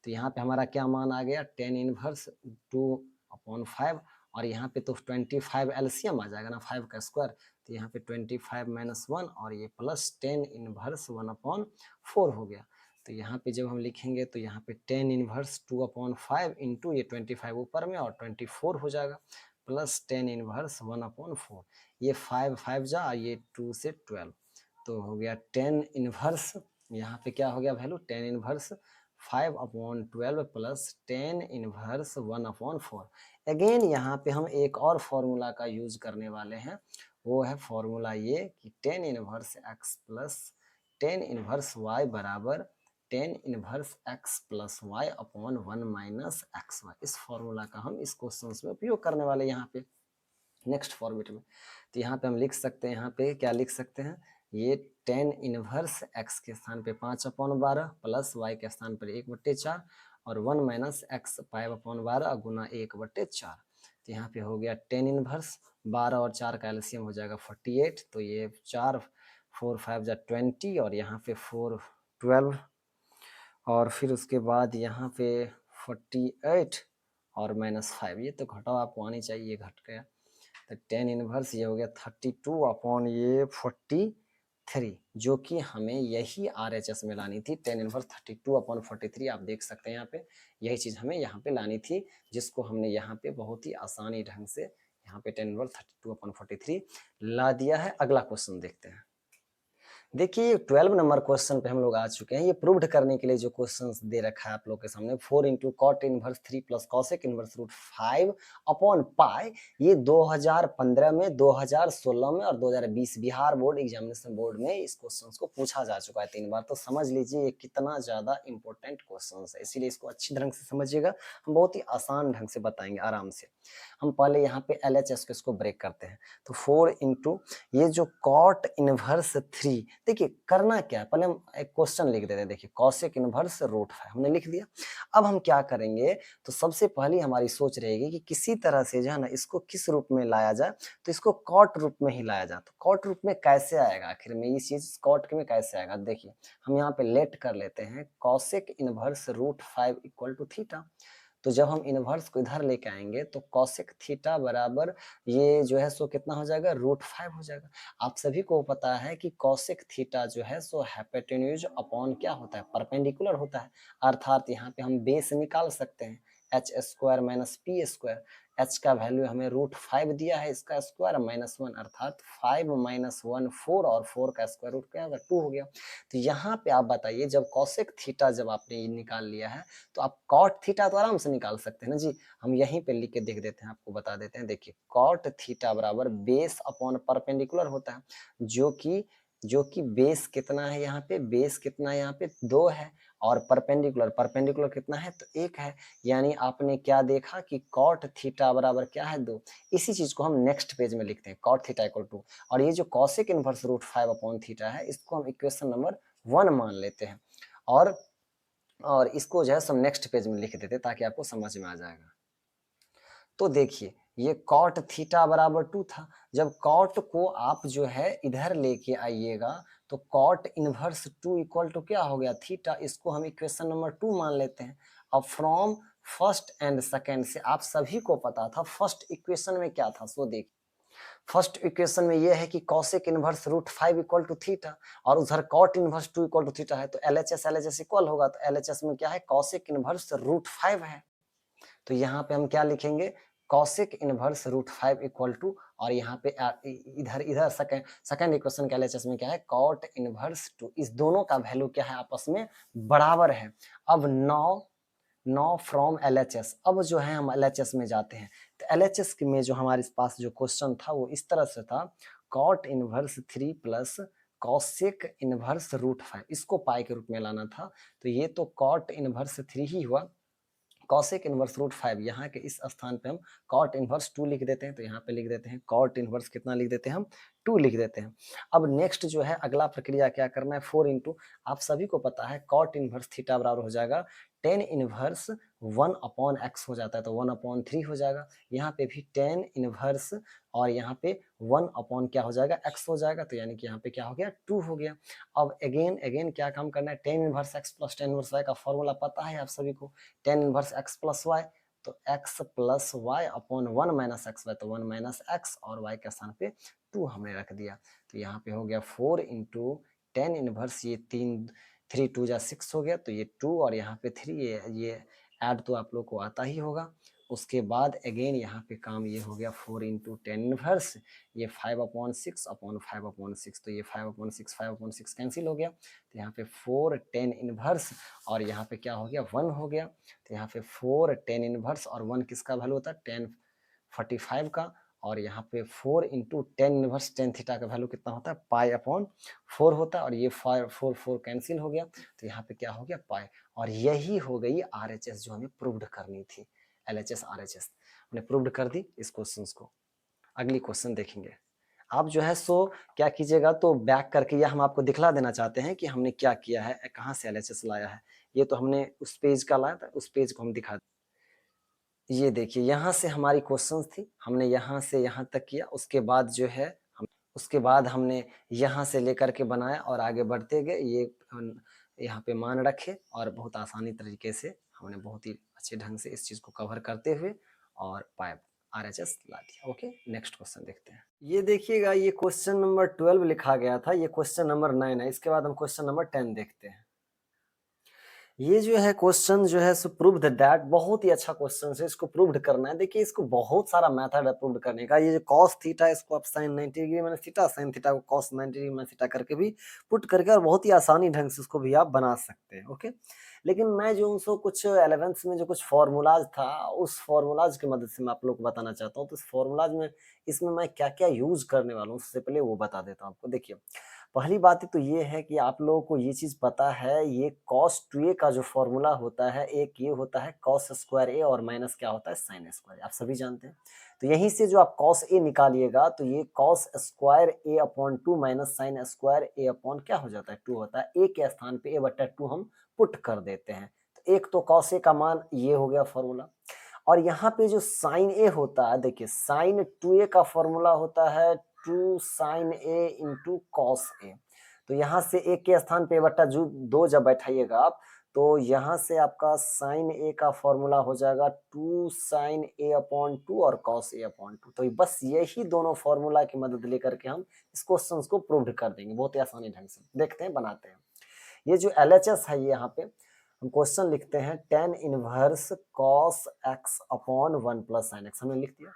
तो यहाँ पे हमारा क्या मान आ गया tan इनवर्स 2/5, और यहाँ पे तो 25 एलसीएम आ जाएगा ना 5 का स्क्वायर, तो यहाँ पे 25 माइनस 1 और ये प्लस tan इनवर्स 1/4 हो गया। तो यहाँ पे जब हम लिखेंगे तो यहाँ पे tan इनवर्स 2/5 इंटू ये 25 ऊपर में और 24 हो जाएगा, प्लस tan इनवर्स 1/4, ये 5 5 जा, ये 2 से 12, तो हो गया tan इनवर्स, यहाँ पे क्या हो गया value tan inverse 5/12 plus tan inverse 1/4। Again यहाँ पे हम एक और फॉर्मूला का यूज करने वाले हैं, वो है फॉर्मूला ये कि tan inverse x plus tan inverse y बराबर tan inverse x plus Y upon 1 minus x y. इस फॉर्मूला का हम इस क्वेश्चन में उपयोग करने वाले यहाँ पे नेक्स्ट फॉर्मेट में। तो यहाँ पे हम लिख सकते हैं, यहाँ पे क्या लिख सकते हैं, ये tan इनवर्स x के स्थान पे 5/12 प्लस y के स्थान पर 1/4 और 1 माइनस एक्स 5/12 गुना 1/4। तो यहाँ पे हो गया tan इनवर्स 12 और 4 का एलसीएम हो जाएगा 48, तो ये 4 4 5 जा 20 और यहाँ पे 4 12 और फिर उसके बाद यहाँ पे 48 और -5, ये तो घटाओ आपको आनी चाहिए, ये घट गया। तो tan इनवर्स ये हो गया 32 अपॉन ये 43, जो कि हमें यही RHS में लानी थी। tan इनवर्स 32/43 आप देख सकते हैं यहाँ पे, यही चीज हमें यहाँ पे लानी थी, जिसको हमने यहाँ पे बहुत ही आसानी ढंग से यहाँ पे tan इनवर्स 32/43 ला दिया है। अगला क्वेश्चन देखते हैं। देखिए 12 नंबर क्वेश्चन पे हम लोग आ चुके हैं। ये प्रूव्ड करने के लिए जो क्वेश्चंस दे रखा है आप लोग के सामने 4 into cot inverse 3 plus cosec inverse root 5 upon pi, ये 2015 में, 2016 में और 2020 बिहार बोर्ड एग्जामिनेशन बोर्ड में इस क्वेश्चंस को पूछा जा चुका है 3 बार। तो समझ लीजिए ये कितना ज्यादा इंपॉर्टेंट क्वेश्चन है, इसीलिए इसको अच्छी ढंग से समझिएगा। हम बहुत ही आसान ढंग से बताएंगे आराम से। हम पहले यहाँ पे LHS को इसको ब्रेक करते हैं। तो 4 इंटू ये जो कॉट इनवर्स 3, देखिए करना क्या है, पहले हम एक क्वेश्चन लिख देते हैं। देखिए कॉसेक इनवर्स रूट 5 हमने लिख दिया। अब हम क्या करेंगे, तो सबसे पहली हमारी सोच रहेगी कि किसी तरह से जो है ना इसको किस रूप में लाया जाए, तो इसको कॉट रूप में ही लाया जाए। तो कॉट रूप में कैसे आएगा आखिर में, ये चीज कॉट में कैसे आएगा, देखिए हम यहाँ पे लेट कर लेते हैं cosec inverse root 5 equal to theta. तो जब हम इनवर्स को इधर लेके आएंगे तो कॉसेक थीटा बराबर ये जो है सो कितना हो जाएगा, रूट 5 हो जाएगा। आप सभी को पता है कि कॉसेक थीटा जो है सो हाइपोटेन्यूज अपॉन क्या होता है, परपेंडिकुलर होता है। अर्थात यहाँ पे हम बेस निकाल सकते हैं, H square minus P square. H का वैल्यू हमें रूट 5 दिया है, इसका स्क्वायर माइनस 1, अर्थात 5 माइनस 1 4, और 4 का स्क्वायर रूट क्या होगा, 2 हो गया। तो यहाँ पे आप बताइए, जब कॉसेक थीटा जब आपने ये निकाल लिया है तो आप कॉट थीटा तो आराम से निकाल सकते हैं ना जी। हम यहीं पे लिख के देख देते हैं, आपको बता देते हैं। देखिए कॉट थीटा बराबर बेस अपॉन परपेंडिकुलर होता है, जो कि बेस कितना है, यहाँ पे बेस कितना है, यहाँ पे 2 है, और परपेंडिकुलर परपेंडिकुलर कितना है, तो 1 है। यानी आपने क्या देखा कि कॉट थीटा बराबर क्या है, 2। इसी चीज को हम नेक्स्ट पेज में लिखते हैं, कॉट थीटा इक्वल टू, और ये जो cosec inverse root 5 upon theta है, इसको हम इक्वेशन नंबर 1 मान लेते हैं, और इसको जो है सब नेक्स्ट पेज में लिख देते ताकि आपको समझ में आ जाएगा। तो देखिए ये कॉट थीटा बराबर 2 था। जब कॉट को आप जो है इधर लेके आइएगा तो कॉट इनवर्स 2 इक्वल टू क्या हो गया, थीटा। इसको हम इक्वेशन नंबर 2 मान लेते हैं। अब फ्रॉम फर्स्ट एंड सेकेंड से आप सभी को पता था फर्स्ट इक्वेशन में क्या था, सो देखिए फर्स्ट इक्वेशन में ये है कि cosec inverse root 5 equal to theta, और उधर cot inverse 2 equal to theta है, तो LHS इक्वल होगा। तो LHS में क्या है, कॉसेक इनवर्स रूट 5 है। तो यहाँ पे हम क्या लिखेंगे, cosec inverse root 5 equal to, और यहाँ पे इधर इधर सेकंड इक्वेशन के LHS में क्या है, कॉट इनवर्स 2। इस दोनों का वैल्यू क्या है, आपस में बराबर है। अब 9 फ्रॉम LHS, अब जो है हम LHS में जाते हैं। तो LHS में जो हमारे पास जो क्वेश्चन था वो इस तरह से था, cot inverse 3 plus cosec inverse root 5, इसको पाई के रूप में लाना था। तो ये तो कॉट इनवर्स 3 ही हुआ, कॉसेक इनवर्स रूट 5, यहाँ के इस स्थान पे हम कॉट इनवर्स 2 लिख देते हैं। तो यहाँ पे लिख देते हैं कॉट इनवर्स कितना लिख देते हैं हम, 2 लिख देते हैं। अब नेक्स्ट जो है अगला प्रक्रिया क्या करना है, 4 इंटू, आप सभी को पता है कॉट इनवर्स थीटा बराबर हो जाएगा टेन इनवर्स 1 अपॉन एक्स हो जाता है, तो 1 अपॉन 3 हो जाएगा। यहाँ पे भी टेन इनवर्स, और यहाँ पे 1 अपॉन क्या हो जाएगा, एक्स हो जाएगा। तो यानी कि यहाँ पे क्या हो गया, 2 हो गया। अब अगेन क्या काम करना है, tan inverse x plus tan inverse Y का फॉर्मूला पता है आप सभी को, tan inverse x plus Y, तो X plus Y upon 1 minus x Y, तो 1 माइनस एक्स, और वाई के स्थान पे 2 हमने रख दिया। तो यहाँ पे हो गया 4 इंटू टेन इनवर्स, ये 3 2 जा 6 हो गया, तो ये 2 और यहाँ पे 3, ये ऐड तो आप लोग को आता ही होगा। उसके बाद अगेन यहाँ पे काम ये हो गया 4 इंटू टेन इनवर्स, ये 5 अपॉन 6 अपॉन 5 अपॉन 6, तो ये 5 अपॉन 6 5 अपॉन 6 कैंसिल हो गया। तो यहाँ पे 4 टेन इनवर्स, और यहाँ पे क्या हो गया, 1 हो गया। तो यहाँ पे 4 टेन इनवर्स और 1 किसका वैल्यू होता है, टेन 45 का, और यहाँ पे 4 into tan inverse tan theta का वैल्यू कितना होता है, पाई अपॉन 4 होता है, और ये 4 कैंसिल हो गया। तो यहाँ पे क्या हो गया, पाई। और यही हो गई RHS जो हमें प्रूव्ड करनी थी, LHS RHS हमने प्रूव्ड कर दी इस क्वेश्चन को। अगली क्वेश्चन देखेंगे। आप जो है सो क्या कीजिएगा, तो बैक करके या हम आपको दिखला देना चाहते हैं कि हमने क्या किया है, कहाँ से LHS लाया है। ये तो हमने उस पेज का लाया था, उस पेज को हम दिखा, ये देखिए यहाँ से हमारी क्वेश्चंस थी, हमने यहाँ से यहाँ तक किया। उसके बाद जो है उसके बाद हमने यहाँ से लेकर के बनाया और आगे बढ़ते गए। ये यहाँ पे मान रखे और बहुत आसानी तरीके से हमने बहुत ही अच्छे ढंग से इस चीज को कवर करते हुए और पाइप RHS ला दिया। ओके, नेक्स्ट क्वेश्चन देखते हैं। ये देखिएगा, ये क्वेश्चन नंबर 12 लिखा गया था, ये क्वेश्चन नंबर 9 है। इसके बाद हम क्वेश्चन नंबर 10 देखते हैं। ये जो है क्वेश्चन जो है सो प्रूव्ड दैट, बहुत ही अच्छा क्वेश्चन है, इसको प्रूव्ड करना है। देखिए इसको बहुत सारा मेथड है प्रूव्ड करने का। ये जो cos थीटा इसको आप sin 90 degree minus theta, sin theta को cos 90 डिग्री माइनस थीटा करके भी पुट करके और बहुत ही आसानी ढंग से उसको भी आप बना सकते हैं। ओके, लेकिन मैं जो हूँ सो कुछ 11th में जो कुछ फॉर्मूलाज था, उस फॉर्मूलाज की मदद से मैं आप लोग को बताना चाहता हूँ। तो इस फॉर्मूलाज में इसमें मैं क्या क्या यूज करने वाला हूँ, उससे पहले वो बता देता हूँ आपको। देखिए पहली बात तो ये है कि आप लोगों को ये चीज़ पता है, ये cos 2a का जो फ़ॉर्मूला होता है, एक ये होता है cos स्क्वायर a और माइनस क्या होता है sin स्क्वायर, आप सभी जानते हैं। तो यहीं से जो आप cos a निकालिएगा तो ये cos square a upon 2 minus sin square a upon क्या हो जाता है 2 होता है। a के स्थान पे a बटा 2 हम पुट कर देते हैं। तो एक तो cos a का मान ये हो गया फ़ॉर्मूला। और यहाँ पे जो साइन ए होता है, देखिए साइन 2a का फॉर्मूला होता है 2 sign A into cos A. तो यहाँ से ए के स्थान पे बट्टा जो 2 जब बैठाइएगा आप, तो यहाँ से आपका साइन ए का फॉर्मूला हो जाएगा 2 साइन ए अपॉन 2 और कॉस ए अपॉन 2। तो बस यही दोनों फॉर्मूला की मदद लेकर के हम इस क्वेश्चन को प्रूव कर देंगे बहुत ही आसानी ढंग से। देखते हैं, बनाते हैं। ये जो LHS है, ये यहाँ पे हम क्वेश्चन लिखते हैं tan inverse cos x upon 1 plus sine x, हमने लिख दिया।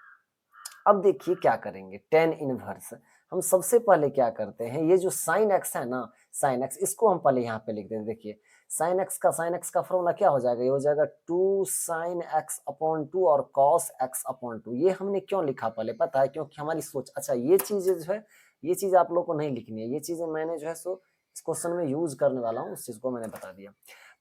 अब देखिए क्या करेंगे, tan इनवर्स हम सबसे पहले क्या करते हैं, ये जो साइन एक्स है ना, साइन एक्स इसको हम पहले यहाँ पे लिख देते हैं। देखिए साइन एक्स का फॉर्मूला क्या हो जाएगा, ये हो जाएगा 2 साइन एक्स अपॉन 2 और cos x अपॉन 2। ये हमने क्यों लिखा पहले पता है, क्योंकि हमारी सोच, अच्छा ये चीजें जो है, ये चीज आप लोग को नहीं लिखनी है, ये चीजें मैंने जो है सो इस क्वेश्चन में यूज करने वाला हूँ, उस चीज को मैंने बता दिया।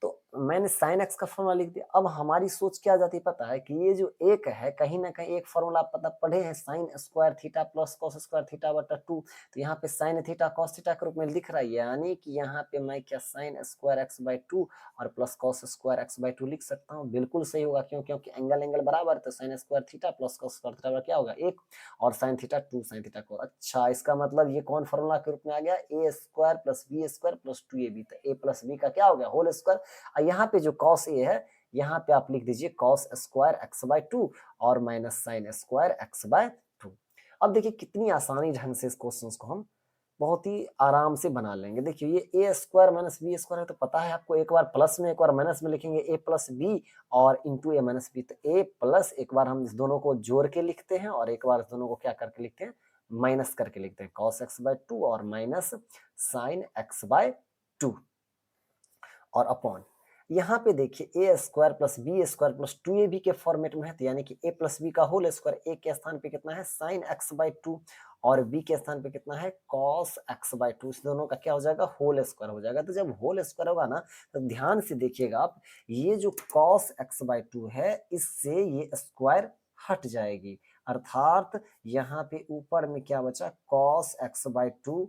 तो मैंने साइन एक्स का फॉर्मूला लिख दिया। अब हमारी सोच क्या आ जाती है पता है, कि ये जो एक है, कहीं ना कहीं एक फॉर्मूला पता पढ़े हैं, sine square theta plus cos square theta बटा 2। तो यहाँ पे साइन थीटा कॉस थीटा के रूप में दिख रहा है, यानी कि यहाँ पे मैं क्या साइन स्क्वायर एक्स बाई 2 और plus cos square x by 2 लिख सकता हूँ। बिल्कुल सही होगा, क्यों, क्योंकि एंगल एंगल बराबर है। तो sine square theta plus cos square theta क्या होगा 1 और साइन थीटा 2 साइन थीटा को। अच्छा, इसका मतलब ये कौन फॉर्मूला के रूप में आ गया, A square plus B square plus 2ab। तो ए प्लस बी का क्या हो गया होल स्क्वायर। यहाँ पे जो cos a है, यहाँ पे आप लिख दीजिए cos स्क्वायर एक्स बाई 2 और minus sine square x by 2। अब देखिए कितनी आसानी ढंग से इस क्वेश्चन को हम बहुत ही आराम से बना लेंगे। देखिए ये a square minus B square है, तो पता है आपको, एक बार प्लस में एक बार माइनस में लिखेंगे a प्लस बी और इंटू ए माइनस बी। तो a प्लस एक बार हम इस दोनों को जोड़ के लिखते हैं और एक बार इस दोनों को क्या करके लिखते हैं, माइनस करके लिखते हैं, cos x बाई 2 और माइनस साइन x बाई 2 और अपॉन। यहाँ पे देखिए A square plus B square plus 2ab के फॉर्मेट में है, तो यानी कि a प्लस बी का होल स्क्वायर, a के स्थान पे कितना है साइन एक्स बाई 2 और b के स्थान पे कितना है cos x बाई 2। इस दोनों का क्या हो जाएगा, होल स्क्वायर हो जाएगा। तो जब होल स्क्वायर होगा ना, तो ध्यान से देखिएगा आप, ये जो cos x बाई 2 है, इससे ये स्क्वायर हट जाएगी, अर्थात यहाँ पे ऊपर में क्या बचा cos x बाई 2,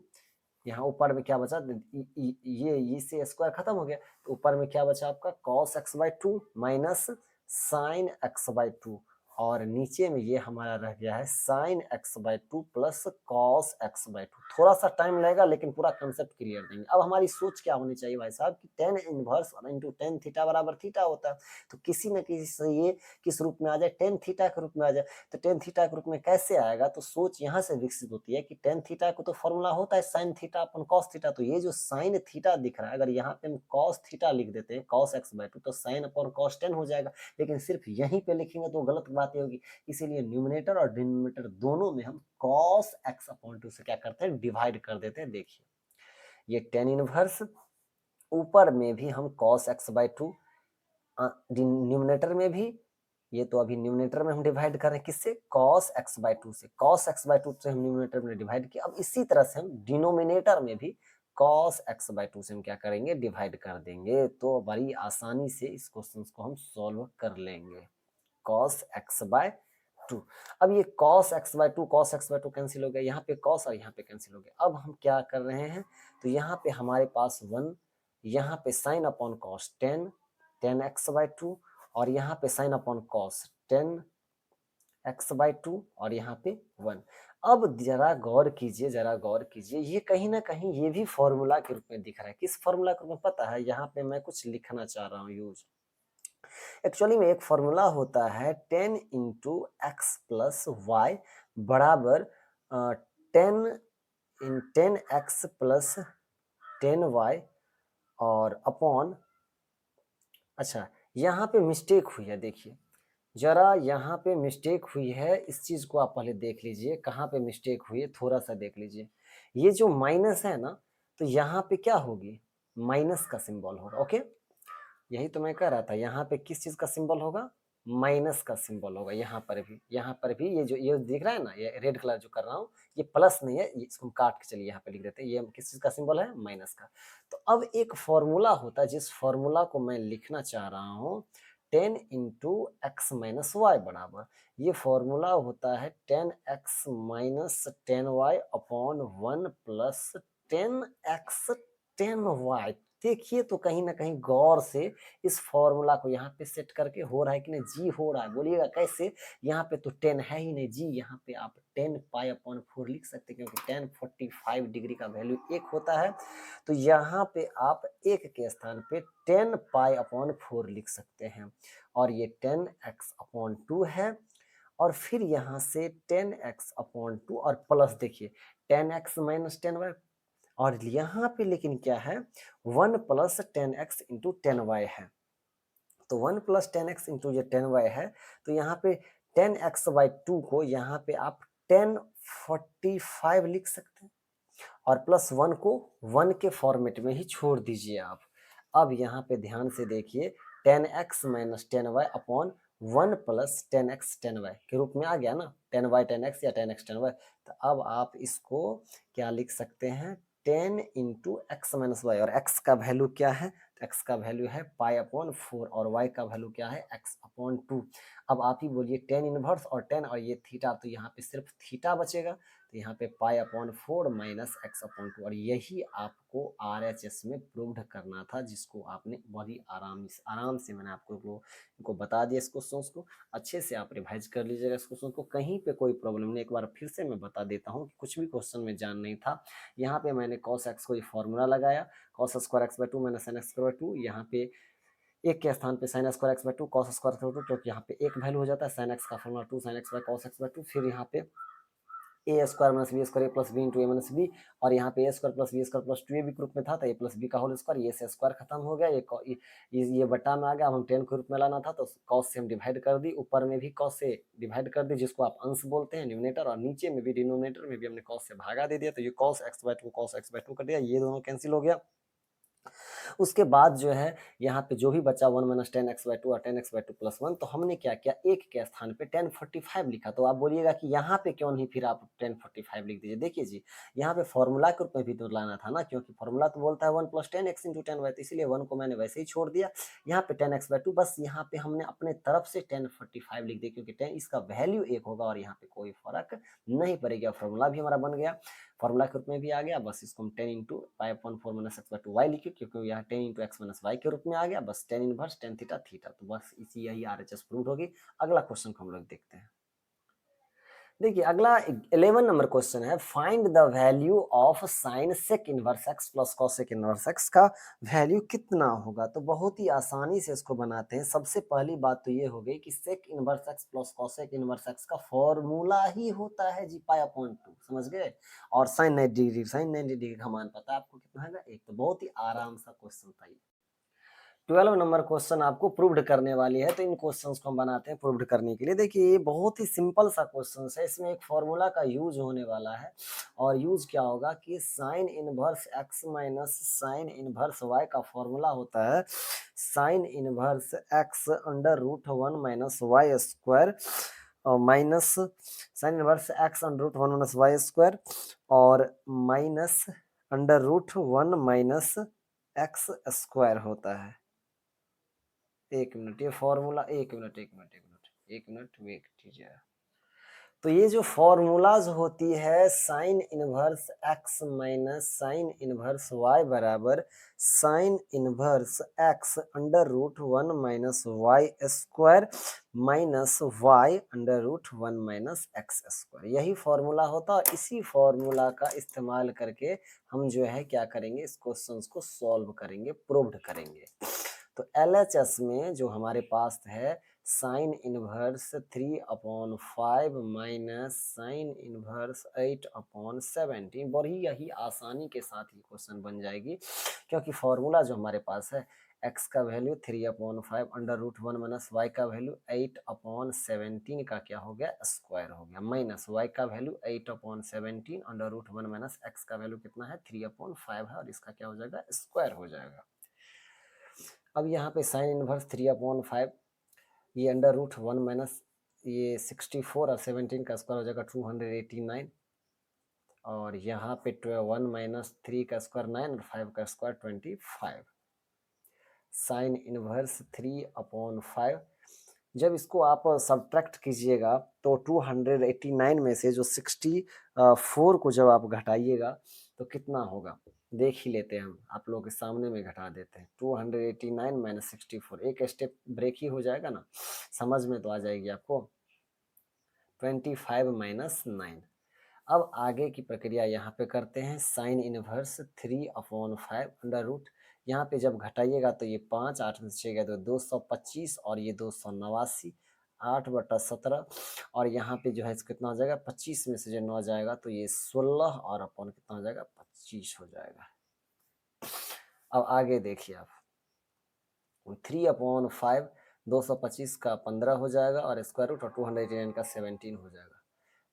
यहाँ ऊपर में क्या बचा, ये इससे स्क्वायर खत्म हो गया, तो ऊपर में क्या बचा आपका cos x by 2 minus sine x by 2 और नीचे में ये हमारा रह गया है sine x by 2 plus cos x by 2। थोड़ा सा टाइम लगेगा लेकिन पूरा कंसेप्ट क्लियर देंगे। अब हमारी सोच क्या होनी चाहिए भाई साहब, कि tan inverse into tan theta बराबर थीटा होता है, तो किसी न किसी से ये किस रूप में आ जाए, tan थीटा के रूप में आ जाए। तो tan थीटा के रूप में कैसे आएगा, तो सोच यहाँ से विकसित होती है कि tan थीटा को तो फॉर्मूला होता है साइन थीटा अपन कॉस थीटा। तो ये जो साइन थीटा दिख रहा है, अगर यहाँ पे हम कॉस थीटा लिख देते हैं cos x बाई 2, तो साइन अपॉन कॉस 10 हो जाएगा। लेकिन सिर्फ यहीं पे लिखेंगे तो गलत बात होगी, इसीलिए न्यूमिनेटर और डिनोमिनेटर दोनों में हम cos x अपॉन 2 से क्या करते हैं, डिवाइड कर देते हैं। देखिए ये tan इनवर्स, ऊपर में भी हम cos x बाई 2, न्यूमिनेटर में भी, ये तो अभी न्यूमिनेटर में हम डिवाइड कर रहे हैं किससे, cos x बाई 2 से। cos x बाई 2 से हम न्यूमिनेटर में डिवाइड किया। अब इसी तरह से हम डिनोमिनेटर में भी cos x बाई 2 से हम क्या करेंगे, डिवाइड कर देंगे। तो बड़ी आसानी से इस क्वेश्चन को हम सॉल्व कर लेंगे, cos x बाई 2। अब ये cos x by 2 cos x by 2 cancel हो गया, यहाँ पे cos और यहाँ पे कैंसिल हो गया। अब हम क्या कर रहे हैं, तो यहाँ पे हमारे पास 1, यहाँ पे sine upon cos 10 10 x by 2 और यहाँ पे sine upon cos 10 x by 2 और यहाँ पे 1। अब जरा गौर कीजिए, जरा गौर कीजिए, ये कहीं ना कहीं ये भी फॉर्मूला के रूप में दिख रहा है। किस फॉर्मूला के रूप में पता है, यहाँ पे मैं कुछ लिखना चाह रहा हूँ यूज। एक्चुअली में एक फॉर्मूला होता है 10 इंटू एक्स प्लस वाई बराबर 10 एक्स प्लस 10 वाई और अपॉन अच्छा, यहाँ पे मिस्टेक हुई है, देखिए जरा यहाँ पे मिस्टेक हुई है, इस चीज को आप पहले देख लीजिए, कहाँ पे मिस्टेक हुई है थोड़ा सा देख लीजिए। ये जो माइनस है ना, तो यहाँ पे क्या होगी, माइनस का सिंबल होगा। ओके, यही तो मैं कह रहा था, यहाँ पे किस चीज का सिंबल होगा, माइनस का सिंबल होगा। यहाँ पर भी ये जो ये दिख रहा है ना, ये रेड कलर जो कर रहा हूँ, ये प्लस नहीं है, इसको हम काट के चलिए यहाँ पे लिख देते हैं, ये किस चीज का सिंबल है, माइनस का। तो अब एक फॉर्मूला होता है, जिस फॉर्मूला को मैं लिखना चाह रहा हूँ, 10 इंटू एक्स माइनस वाई बराबर, ये फॉर्मूला होता है 10x minus 10y upon 1 plus 10x 10y। देखिए तो कहीं ना कहीं गौर से इस फॉर्मूला को यहाँ पे सेट करके, हो रहा है कि नहीं जी, हो रहा है, बोलिएगा कैसे। यहाँ पे तो 10 है ही नहीं जी, यहाँ पे आप 10 पाई अपॉन 4 लिख सकते हैं, क्योंकि 10 45 डिग्री का वैल्यू 1 होता है। तो यहाँ पे आप 1 के स्थान पे 10 पाई अपॉन 4 लिख सकते हैं, और ये 10x अपॉन 2 है, और फिर यहाँ से 10x अपॉन 2 और प्लस देखिए 10x माइनस 10y, और यहाँ पे लेकिन क्या है, 1 प्लस 10x इंटू 10y है। तो 1 प्लस 10x इंटू ये 10y है, तो यहाँ पे 10x बाई 2 को यहाँ पे आप 1045 लिख सकते हैं, और प्लस 1 को 1 के फॉर्मेट में ही छोड़ दीजिए आप। अब यहाँ पे ध्यान से देखिए, 10x minus 10y upon 1 plus 10x 10y के रूप में आ गया ना, 10y 10x या 10x 10y। तो अब आप इसको क्या लिख सकते हैं, 10 इंटू एक्स माइनस वाई, और x का वैल्यू क्या है, x का वैल्यू है पाई अपॉन 4, और y का वैल्यू क्या है, x अपॉन 2। अब आप ही बोलिए 10 इनवर्स और 10 और ये थीटा, तो यहाँ पे सिर्फ थीटा बचेगा, तो यहाँ पे पाई अपॉन 4 माइनस एक्स अपॉन 2, और यही आपको RHS में प्रूव्ड करना था, जिसको आपने बड़ी आराम से मैंने आपको बता दिया। इस क्वेश्चन को अच्छे से आप रिवाइज कर लीजिएगा, इस क्वेश्चन को कहीं पे कोई प्रॉब्लम नहीं। एक बार फिर से मैं बता देता हूँ कि कुछ भी क्वेश्चन में जान नहीं था। यहाँ पे मैंने cos x को ये फॉर्मूला लगाया, cos square x by 2 minus sine x square 2, यहाँ पे एक के स्थान पे sine square x by 2 cos square x by 2, तो यहाँ पे एक वैल्यू हो जाता है, साइन एक्स का formula 2 sine x by cos x by 2, फिर यहाँ पे ए स्क्वायर माइनस बी स्क्वायर ए प्लस बी इंटू ए माइनस बी, और यहाँ पे ए square plus B square plus 2ab के रूप में था, तो ए प्लस बी का होल स्क्वायर, ये से स्क्वायर खत्म हो गया, ये बट्टा में आ गया। अब हम 10 के रूप में लाना था, तो कॉस से हम डिवाइड कर दी, ऊपर में भी कॉस से डिवाइड कर दी, जिसको आप अंश बोलते हैं न्यूमिनेटर, और नीचे में भी डिनोमिनेटर में भी हमने कॉस से भागा दे दिया, तो ये cos x by 2 cos x by 2 कर दिया, ये दोनों कैंसिल हो गया। उसके बाद जो है यहाँ पे जो भी बचा 1 माइनस 10x बाई 2 और 10x बाई 2 प्लस 1, तो हमने क्या किया, एक के स्थान पे 1045 लिखा। तो आप बोलिएगा कि यहाँ पे क्यों नहीं फिर आप 1045 लिख दीजिए। देखिए जी, यहाँ पे फॉर्मूला के रूप में भी तो लाना था ना, क्योंकि फॉर्मूला तो बोलता है 1 प्लस 10x इंटू 10y, तो इसीलिए 1 को मैंने वैसे ही छोड़ दिया। यहाँ पे 10x बाई 2, बस यहाँ पे हमने अपने तरफ से 1045 लिख दिया, क्योंकि 10 इसका वैल्यू 1 होगा और यहाँ पे कोई फर्क नहीं पड़ेगा। फॉर्मूला भी हमारा बन गया, फॉर्मूला के रूप में भी आ गया, बस इसको हम 10 into pi upon 4 minus x by 2 y लिखे, क्योंकि यहाँ 10 इंटू एक्स माइनस वाई के रूप में आ गया, बस 10 इनवर्स 10 थीटा थीटा, तो बस इसी यही RHS प्रूव होगी। अगला क्वेश्चन को हम लोग देखते हैं। देखिए अगला 11 नंबर क्वेश्चन है, find the value of sine sec inverse x plus cosec inverse x का वैल्यू कितना होगा। तो बहुत ही आसानी से इसको बनाते हैं। सबसे पहली बात तो ये हो गई कि sec inverse x plus cosec inverse x का फॉर्मूला ही होता है जी पाई अपॉन 2, समझ गए। और साइन 90 डिग्री का मान पता है आपको कितना है, एक। तो बहुत ही आराम सा क्वेश्चन था ये। 12 नंबर क्वेश्चन आपको प्रूव्ड करने वाली है, तो इन क्वेश्चंस को हम बनाते हैं प्रूव्ड करने के लिए। देखिए ये बहुत ही सिंपल सा क्वेश्चन है, इसमें एक फॉर्मूला का यूज होने वाला है, और यूज क्या होगा कि sine inverse x minus sine inverse Y का फॉर्मूला होता है sine inverse x under root 1 minus Y square minus sine inverse x under root 1 minus Y square और minus under root 1 minus x square होता है। एक minute, ये formula, एक minute wait कीजिए। तो ये जो फॉर्मूलाज होती है sine inverse x minus sine inverse Y बराबर sine inverse x under root 1 minus Y square minus Y under root 1 minus x square, यही फॉर्मूला होता है। इसी फॉर्मूला का इस्तेमाल करके हम जो है क्या करेंगे, इस क्वेश्चंस को सॉल्व करेंगे, प्रूव्ड करेंगे। तो LHS में जो हमारे पास है sine inverse 3/5 minus sine inverse 8/17, बड़ी यही आसानी के साथ ये क्वेश्चन बन जाएगी, क्योंकि फॉर्मूला जो हमारे पास है x का value 3/5 under root 1 minus y का वैल्यू 8/17 का क्या हो गया स्क्वायर हो गया, माइनस y का value 8/17 under root 1 minus x का वैल्यू कितना है 3/5 है और इसका क्या हो जाएगा स्क्वायर हो जाएगा। अब यहाँ पे साइन इनवर्स 3/5 ये अंडर रूट 1 माइनस ये 64 और 17 का स्क्वायर हो जाएगा 289 और यहाँ पे 1 माइनस 3 का स्क्वायर 9 और 5 का स्क्वायर 25। साइन इनवर्स 3/5 जब इसको आप सब्ट्रैक्ट कीजिएगा तो 289 में से जो 64 को जब आप घटाइएगा तो कितना होगा देख ही लेते हैं, हम आप लोगों के सामने में घटा देते हैं। 289 माइनस 64 एक स्टेप ब्रेक ही हो जाएगा ना, समझ में तो आ जाएगी आपको। 25 माइनस 9। अब आगे की प्रक्रिया यहाँ पे करते हैं। साइन इनवर्स 3/5 अंडर रूट, यहाँ पे जब घटाइएगा तो ये 5 8 में से 6 गया तो 225 और ये 289 8/17 और यहाँ पे जो है कितना हो जाएगा 25 में से जो 9 जाएगा तो ये 16 और अपॉन कितना हो जाएगा 25 हो जाएगा। अब आगे देखिए आप 3/5 225 का 15 हो जाएगा और स्क्वायर रूट और 289 का 17 हो जाएगा।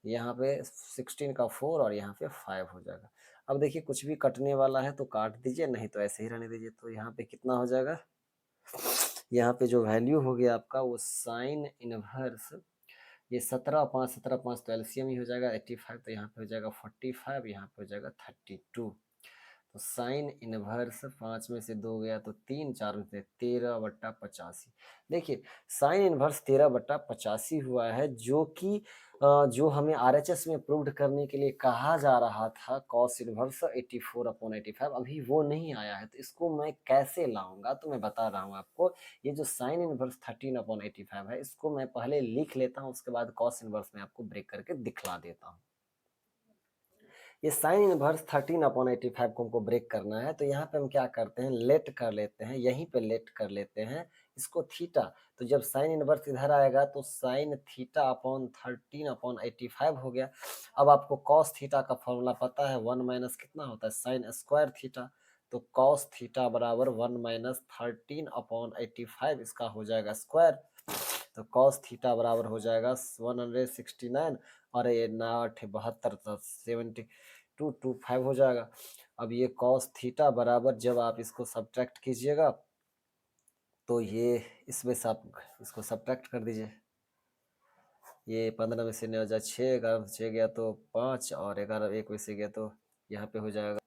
यहाँ पे 16 का 4 और यहाँ पे 5 हो जाएगा। अब देखिए कुछ भी कटने वाला है तो काट दीजिए, नहीं तो ऐसे ही रहने दीजिए। तो यहाँ पे कितना हो जाएगा, यहाँ पे जो वैल्यू हो गया आपका वो साइन इनवर्स ये 17 5 तो एलसीएम ही हो जाएगा 85, तो यहाँ पे हो जाएगा 45, यहाँ पे हो जाएगा 32। तो साइन इनवर्स 5 में से 2 गया तो 3 4 में से 13/85। देखिए साइन इनवर्स 13/85 हुआ है जो कि जो हमें आरएचएस में प्रूव्ड करने के लिए कहा जा रहा था कॉस इनवर्स 84/85, अभी वो नहीं आया है। तो इसको मैं कैसे लाऊंगा तो मैं बता रहा हूँ आपको। ये जो साइन इनवर्स 13/85 है इसको मैं पहले लिख लेता हूँ, उसके बाद कॉस इनवर्स में आपको ब्रेक करके दिखला देता हूँ। ये साइन इनवर्स 13/85 को हमको ब्रेक करना है, तो यहाँ पे हम क्या करते हैं लेट कर लेते हैं, यहीं पे लेट कर लेते हैं इसको थीटा। तो जब साइन इनवर्स इधर आएगा तो साइन थीटा अपॉन 13/85 हो गया। अब आपको कॉस थीटा का फॉर्मूला पता है 1 माइनस कितना होता है साइन स्क्वायर थीटा, तो कॉस थीटा बराबर 1 माइनस 13/85 इसका हो जाएगा स्क्वायर। तो कॉस थीटा बराबर हो जाएगा 169 और ये 72 7225 हो जाएगा। अब ये कॉस थीटा बराबर जब आप इसको सब्ट्रैक्ट कीजिएगा तो ये इसमें से आप इसको सब्ट्रैक्ट कर दीजिए। ये 15 में से 9 हो जाए 6, 11 से 6 गया तो 5 और 11 1 में से गया तो यहाँ पे हो जाएगा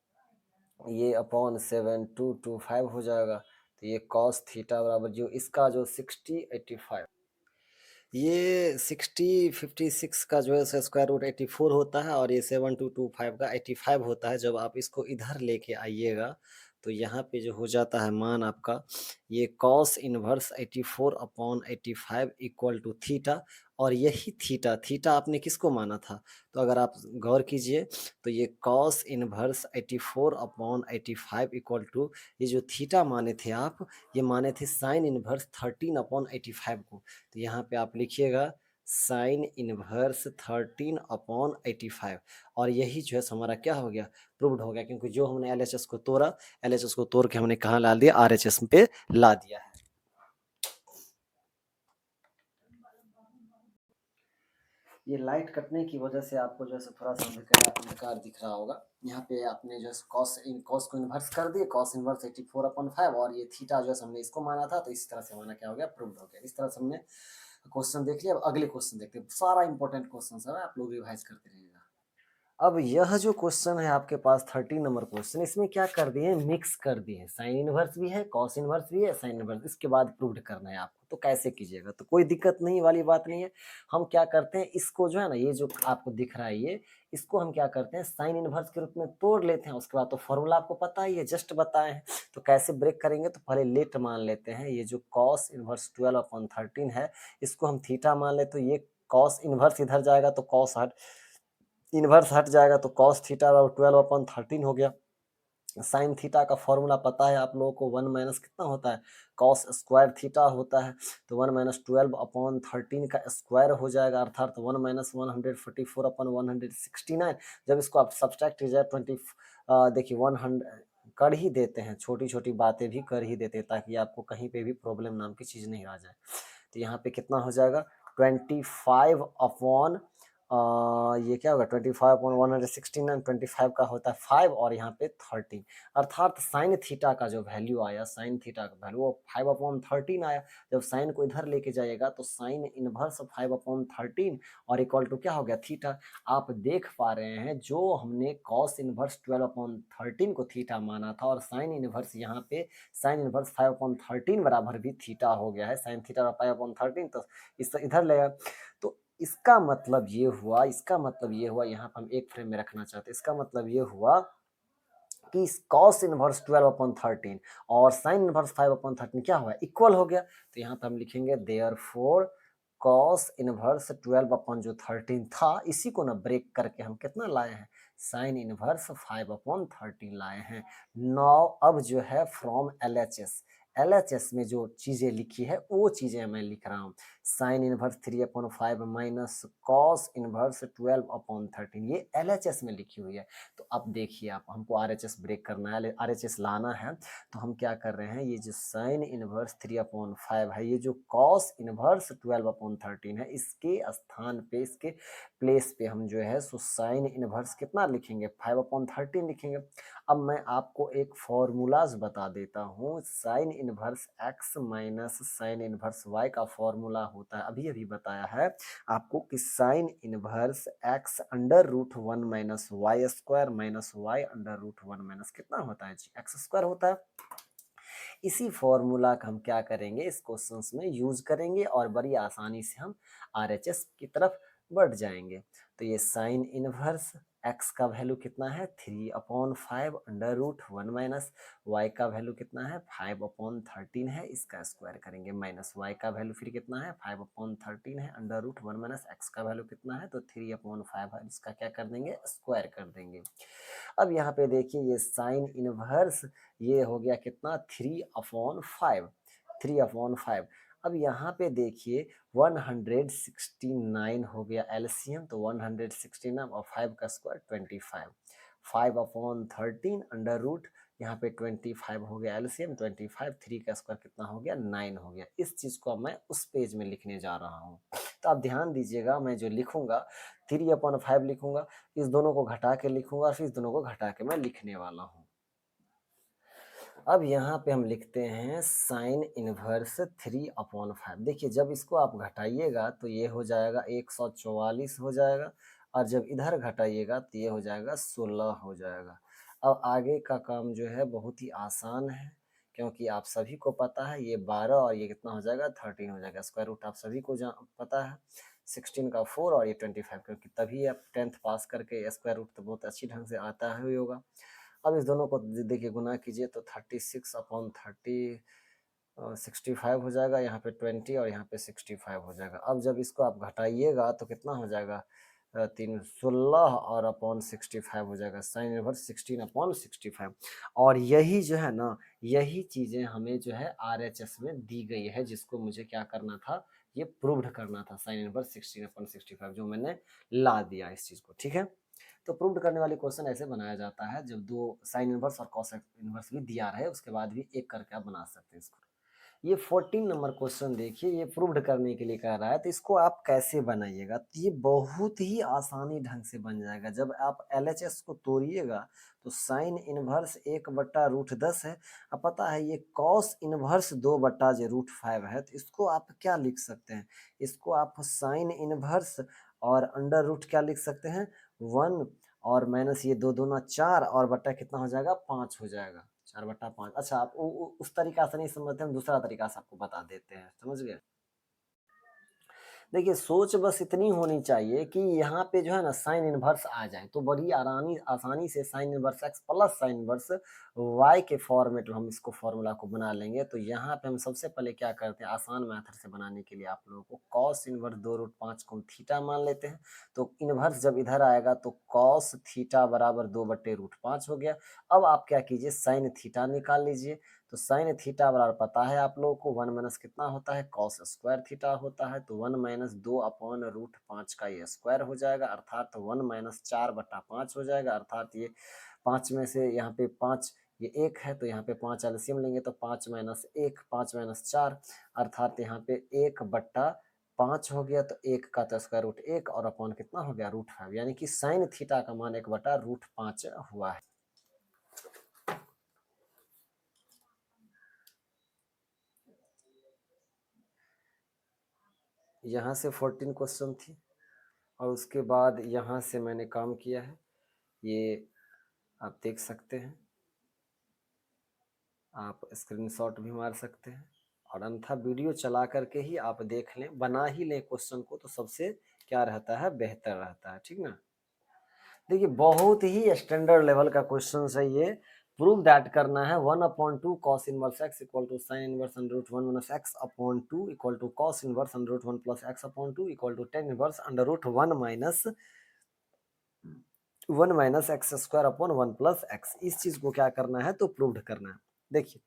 ये अपॉन 7225 हो जाएगा। तो ये कॉस थीटा बराबर जो इसका जो 60/85 ये 60/56 का जो है स्क्वायर रूट 84 होता है और ये 7225 का 85 होता है। जब आप इसको इधर लेके आइएगा तो यहाँ पे जो हो जाता है मान आपका ये cos inverse 84/85 equal to theta, और यही थीटा थीटा आपने किसको माना था, तो अगर आप गौर कीजिए तो ये कॉस इनवर्स 84/85 इक्वल टू ये जो थीटा माने थे आप, ये माने थे साइन इनवर्स 13/85 को। तो यहाँ पे आप लिखिएगा साइन इनवर्स 13/85 और यही जो है हमारा क्या हो गया प्रूव्ड हो गया, क्योंकि जो हमने एलएचएस को तोड़ा, एलएचएस को तोड़ के हमने कहाँ ला दिया आरएचएस पे ला दिया है। ये लाइट कटने की वजह से आपको जो है थोड़ा सा अंधकार दिख रहा होगा। यहाँ पे आपने जो है कॉस को इन्वर्स कर दिए, कॉस इन्वर्स 84/5 और ये थीटा जो है हमने इसको माना था, तो इस तरह से हमारा क्या हो गया प्रूव्ड हो गया। इस तरह से हमने क्वेश्चन देख लिया। अब अगले क्वेश्चन देखते हैं, सारा इंपॉर्टेंट क्वेश्चन है, आप लोग रिवाइज करते रहिएगा। अब यह जो क्वेश्चन है आपके पास 30 नंबर क्वेश्चन, इसमें क्या कर दिए मिक्स कर दिए, साइन इनवर्स भी है कॉस इनवर्स भी है साइन इनवर्स, इसके बाद प्रूव्ड करना है आपको। तो कैसे कीजिएगा, तो कोई दिक्कत नहीं वाली बात नहीं है। हम क्या करते हैं इसको जो है ना ये जो आपको दिख रहा है ये इसको हम क्या करते हैं साइन इनवर्स के रूप में तोड़ लेते हैं। उसके बाद तो फॉर्मूला आपको पता ही है, जस्ट बताए हैं। तो कैसे ब्रेक करेंगे, तो पहले लेट मान लेते हैं। ये जो कॉस इनवर्स 12/13 है इसको हम थीटा मान ले, तो ये कॉस इनवर्स इधर जाएगा तो कॉस इनवर्स हट जाएगा तो कॉस थीटा 12/13 हो गया। साइन थीटा का फॉर्मूला पता है आप लोगों को, 1 माइनस कितना होता है कॉस स्क्वायर थीटा होता है। तो 1 माइनस 12/13 का स्क्वायर हो जाएगा, अर्थात 1 माइनस 144/169। जब इसको आप सब्सट्रैक्ट कीजिए 20 देखिए 100 कर ही देते हैं, छोटी छोटी बातें भी कर ही देते हैं, ताकि आपको कहीं पे भी प्रॉब्लम नाम की चीज़ नहीं आ जाए। तो यहाँ पे कितना हो जाएगा 25 अपॉन ये क्या होगा 25 अपॉन 116, 25 का होता है 5 और यहाँ पे 13, अर्थात साइन थीटा का जो वैल्यू आया, साइन थीटा का वैल्यू वो 5 अपॉन 13 आया। जब साइन को इधर लेके जाइएगा तो साइन इनवर्स 5 अपॉन 13 और इक्वल टू क्या हो गया थीटा। आप देख पा रहे हैं जो हमने कॉस इनवर्स 12 अपॉन 13 को थीटा माना था, और साइन इनवर्स यहाँ पे साइन इनवर्स 5 अपॉन 13 बराबर भी थीटा हो गया है, साइन थीटा 5 अपॉन 13, तो इस इधर ले तो इसका मतलब ये हुआ, यहाँ पर हम एक फ्रेम में रखना चाहते हैं, इसका मतलब ये हुआ कि कॉस इनवर्स 12 अपॉन 13 और साइन इनवर्स 5 अपॉन 13 क्या हुआ, इक्वल हो गया। तो यहाँ पे हम लिखेंगे देयरफॉर कॉस इनवर्स 12 अपॉन जो 13 था, इसी को ना ब्रेक करके हम कितना लाए हैं, साइन इनवर्स 5 अपॉन 13 लाए हैं। नाउ अब जो है फ्रॉम एलएचएस में जो चीजें लिखी है वो चीजें मैं लिख रहा हूँ। Sine inverse 3 upon 5 minus cos inverse 12 upon 13, ये एलएचएस में लिखी हुई है। तो अब देखिए, आप हमको आरएचएस ब्रेक करना है, आरएचएस लाना है, तो हम क्या कर रहे हैं, ये जो साइन इनवर्स 3 अपॉन 5 है, ये जो कॉस इनवर्स 12 अपॉन 13 है, इसके स्थान पे, इसके प्लेस पे हम जो है सो साइन इनवर्स कितना लिखेंगे, 5 अपॉन 13 लिखेंगे। अब मैं आपको एक फॉर्मूलाज बता देता हूँ, sine inverse x minus sine inverse Y का फॉर्मूला होता है, अभी अभी बताया है आपको कि sine inverse x under root 1 minus Y square minus Y under root 1 minus कितना होता है जी, एक्स स्क्वायर होता है। इसी फॉर्मूला का हम क्या करेंगे, इस क्वेश्चंस में यूज करेंगे और बड़ी आसानी से हम आरएचएस की तरफ बढ़ जाएंगे। तो ये साइन इनवर्स एक्स का वैल्यू कितना है 3 upon 5 under root 1 minus y का वैल्यू कितना है 5 अपॉन 13 है, इसका स्क्वायर करेंगे, माइनस वाई का वैल्यू फिर कितना है 5 अपॉन 13 है, अंडर रूट 1 माइनस एक्स का वैल्यू कितना है तो 3 अपॉन 5 है, इसका क्या कर देंगे स्क्वायर कर देंगे। अब यहाँ पे देखिए ये साइन इनवर्स ये हो गया कितना 3 अपॉन 5, 3 अपॉन 5। अब यहाँ पे देखिए 169 हो गया एलसीएम, तो 169 और 5 का स्क्वायर 25, 5 अपॉन 13 अंडर रूट यहाँ पे 25 हो गया एलसीएम 25, 3 का स्क्वायर कितना हो गया 9 हो गया। इस चीज को मैं उस पेज में लिखने जा रहा हूँ, तो आप ध्यान दीजिएगा, मैं जो लिखूंगा 3 अपॉन 5 लिखूंगा, इस दोनों को घटा के लिखूंगा, फिर इस दोनों को घटा के मैं लिखने वाला हूँ। अब यहाँ पे हम लिखते हैं साइन इनवर्स 3 अपॉन 5। देखिए जब इसको आप घटाइएगा तो ये हो जाएगा 144 हो जाएगा, और जब इधर घटाइएगा तो ये हो जाएगा 16 हो जाएगा। अब आगे का काम जो है बहुत ही आसान है, क्योंकि आप सभी को पता है ये 12 और ये कितना हो जाएगा 13 हो जाएगा। स्क्वायर रूट आप सभी को पता है 16 का 4 और ये 25, क्योंकि तभी आप 10th पास करके स्क्वायर रूट तो बहुत अच्छी ढंग से आता है होगा। अब इस दोनों को देखिए गुना कीजिए तो 36 अपॉन 30 65 हो जाएगा, यहाँ पे 20 और यहाँ पे 65 हो जाएगा। अब जब इसको आप घटाइएगा तो कितना हो जाएगा 16 और अपॉन 65 हो जाएगा, साइन इनवर्स 16 अपॉन 65। और यही जो है ना, यही चीजें हमें जो है आरएचएस में दी गई है, जिसको मुझे क्या करना था, ये प्रूव्ड करना था, साइन इनवर्स 16 अपॉन 65, जो मैंने ला दिया इस चीज को, ठीक है। तो प्रूव्ड करने वाली क्वेश्चन ऐसे बनाया जाता है, जब दो साइन इनवर्स और कॉस इनवर्स भी दिया रहे, उसके बाद भी एक करके आप बना सकते हैं इसको। ये 14 नंबर क्वेश्चन देखिए, ये प्रूव्ड करने के लिए कह रहा है, तो इसको आप कैसे बनाइएगा, तो ये बहुत ही आसानी ढंग से बन जाएगा। जब आप एलएचएस को तोड़िएगा तो साइन इनवर्स 1/√10 है, अब पता है ये कॉस इनवर्स 2/√5 है, तो इसको आप क्या लिख सकते हैं, इसको आप साइन इनवर्स और अंडर रूट क्या लिख सकते हैं 1 और माइनस ये 2 दूना 4 और बट्टा कितना हो जाएगा 5 हो जाएगा, 4/5। अच्छा आप उस तरीका से नहीं समझते, हम दूसरा तरीका से आपको बता देते हैं, समझ गए। देखिए सोच बस इतनी होनी चाहिए कि यहाँ पे जो है ना साइन इनवर्स आ जाए, तो बड़ी आसानी से sine inverse x plus sine inverse y के फॉर्मेट में हम इसको फॉर्मूला को बना लेंगे। तो यहाँ पे हम सबसे पहले क्या करते हैं, आसान मेथड से बनाने के लिए आप लोगों को कॉस इनवर्स 2√5 को हम थीटा मान लेते हैं। तो इनवर्स जब इधर आएगा तो कॉस थीटा बराबर 2/√5 हो गया। अब आप क्या कीजिए साइन थीटा निकाल लीजिए, तो साइन थीटा बराबर पता है आप लोगों को 1 माइनस कितना होता है कॉस स्क्वायर थीटा होता है, तो 1 माइनस 2/√5 का ये स्क्वायर हो जाएगा, अर्थात 1 माइनस 4/5 हो जाएगा, अर्थात ये 5 में से यहाँ पे 5 ये 1 है तो यहाँ पे 5 एलसीएम लेंगे तो 5 माइनस 1, 5 माइनस 4, अर्थात यहाँ पे 1/5 हो गया, तो 1 का तो स्क्वायर रूट 1 और अपॉन कितना हो गया √5, यानी कि साइन थीटा का मान 1/√5 हुआ है। यहाँ से 14 क्वेश्चन थी और उसके बाद यहाँ से मैंने काम किया है, ये आप देख सकते हैं, आप स्क्रीनशॉट भी मार सकते हैं और अन्यथा वीडियो चला करके ही आप देख लें, बना ही लें क्वेश्चन को, तो सबसे क्या रहता है, बेहतर रहता है, ठीक ना। देखिए बहुत ही स्टैंडर्ड लेवल का क्वेश्चन है ये। प्रूव दैट करना है 1/2 cos inverse x equal to sin inverse √1 minus x/2 equal to cos inverse √1 plus x/2 equal to tan inverse √1 minus x square upon 1 plus x. इस चीज को क्या करना है, तो प्रूव्ड करना है। देखिए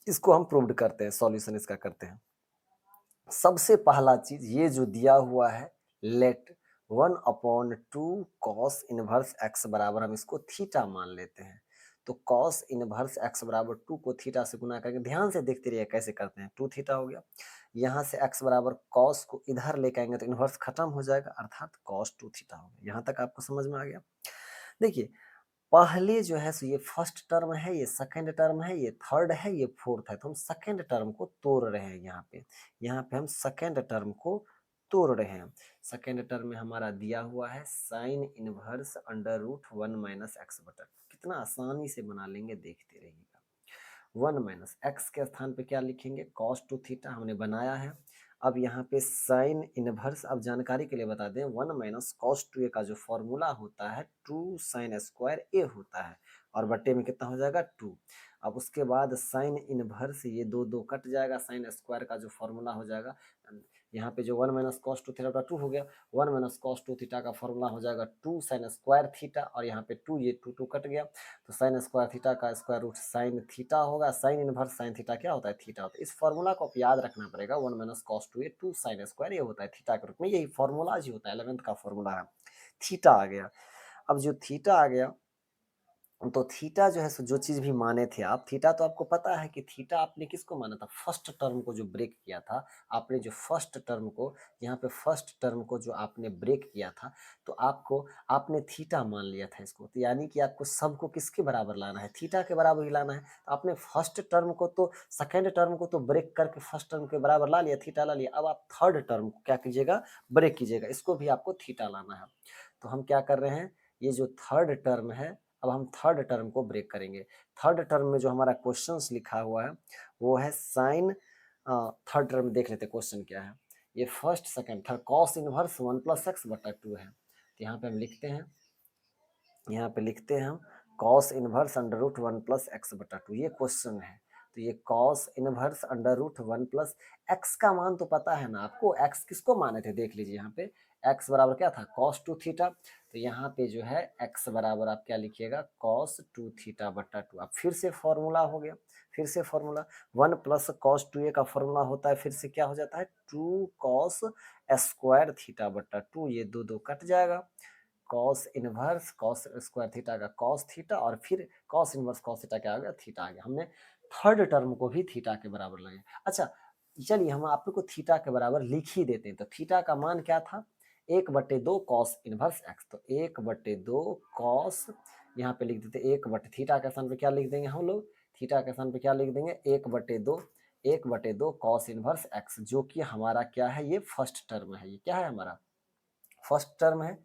इसको हम प्रूव्ड करते हैं, सॉल्यूशन इसका करते हैं। सबसे पहला चीज ये जो दिया हुआ है, लेट 1/2 cos इनवर्स x बराबर, हम इसको थीटा मान लेते हैं। तो cos इनवर्स x बराबर 2 को थीटा से गुना करके, ध्यान से देखते रहिए कैसे करते हैं, 2 थीटा हो गया। यहाँ से x बराबर cos को इधर लेके आएंगे तो इनवर्स खत्म हो जाएगा, अर्थात cos 2 थीटा हो गया। यहाँ तक आपको समझ में आ गया। देखिए पहले जो है सो ये फर्स्ट टर्म है, ये सेकंड टर्म है, ये थर्ड है, ये फोर्थ है, तो हम सेकंड टर्म को तोड़ रहे हैं। यहाँ पे हम सेकंड टर्म को तोड़ रहे हैं। सेकंड टर्म में हमारा दिया हुआ है साइन इनवर्स √1 माइनस एक्स बटा, कितना आसानी से बना लेंगे, देखते रहिएगा। 1 माइनस एक्स के स्थान पे क्या लिखेंगे, cos 2 थीटा हमने बनाया है। अब यहाँ पे साइन इनवर्स, अब जानकारी के लिए बता दें, 1 माइनस cos 2a का जो फॉर्मूला होता है 2 साइन स्क्वायर a होता है, और बट्टे में कितना हो जाएगा 2। अब उसके बाद साइन इनवर्स, ये 2 कट जाएगा, साइन स्क्वायर का जो फॉर्मूला हो जाएगा, यहाँ पे जो 1 माइनस cos 2 थीटा 2 हो गया, 1 माइनस cos 2 थीटा का फॉर्मूला हो जाएगा 2 साइन स्क्वायर थीटा, और यहाँ पे 2, ये 2 कट गया, तो साइन स्क्वायर थीटा का स्क्वायर रूट साइन थीटा होगा। साइन इनवर्स साइन थीटा क्या होता है, थीटा होता है। इस फॉर्मूला को आप याद रखना पड़ेगा, 1 minus cos 2a 2 sine square, ये होता है थीटा के रूप में, यही फॉर्मूला ही होता है, 11th का फॉर्मूला है। थीटा आ गया। अब जो थीटा आ गया, तो थीटा जो है सो जो चीज भी माने थे आप, थीटा तो आपको पता है कि थीटा आपने किसको माना था, फर्स्ट टर्म को जो ब्रेक किया था आपने, जो फर्स्ट टर्म को, यहाँ पे फर्स्ट टर्म को जो आपने ब्रेक किया था, तो आपने थीटा मान लिया था इसको, तो यानी कि आपको सबको किसके बराबर लाना है, थीटा के बराबर ही लाना है। तो आपने फर्स्ट टर्म को तो, सेकेंड टर्म को तो ब्रेक करके फर्स्ट टर्म के बराबर ला लिया, थीटा ला लिया। अब आप थर्ड टर्म को क्या कीजिएगा, ब्रेक कीजिएगा, इसको भी आपको थीटा लाना है। तो हम क्या कर रहे हैं, ये जो थर्ड टर्म है, अब हम थर्ड टर्म को ब्रेक करेंगे। थर्ड टर्म में जो हमारा क्वेश्चंस लिखा हुआ है वो है साइन, थर्ड टर्म देख लेते क्वेश्चन क्या है। ये first second third cos inverse 1 plus x बटा 2 है, तो यहाँ पे हम लिखते हैं, यहाँ पे लिखते हैं हम cos इनवर्स √1 प्लस एक्स बटा 2, ये क्वेश्चन है। तो ये cos इनवर्स √1 प्लस एक्स का मान तो पता है ना आपको, एक्स किसको माने थे, देख लीजिए यहाँ पे एक्स बराबर क्या था, cos 2 थीटा। तो यहाँ पे जो है एक्स बराबर आप क्या लिखिएगा, cos 2 थीटा बटा 2। अब फिर से फॉर्मूला हो गया, फिर से फॉर्मूला 1 प्लस cos 2a का फॉर्मूला होता है, फिर से क्या हो जाता है 2 cos स्क्वायर थीटा बटा 2, ये 2 कट जाएगा, cos inverse cos square theta का cos थीटा, और फिर cos इनवर्स cos थीटा क्या आ गया, थीटा आ गया। हमने थर्ड टर्म को भी थीटा के बराबर लगाया। अच्छा चलिए हम आप लोग को थीटा के बराबर लिख ही देते हैं। तो थीटा का मान क्या था, 1/2 cos इनवर्स एक्स, तो 1/2 cos, यहाँ पे लिख देते 1/, थीटा के स्थान पे क्या लिख देंगे हम लोग, थीटा के स्थान पे क्या लिख देंगे, 1/2 cos इनवर्स एक्स, जो कि हमारा क्या है, ये फर्स्ट टर्म है, ये क्या है हमारा फर्स्ट टर्म है।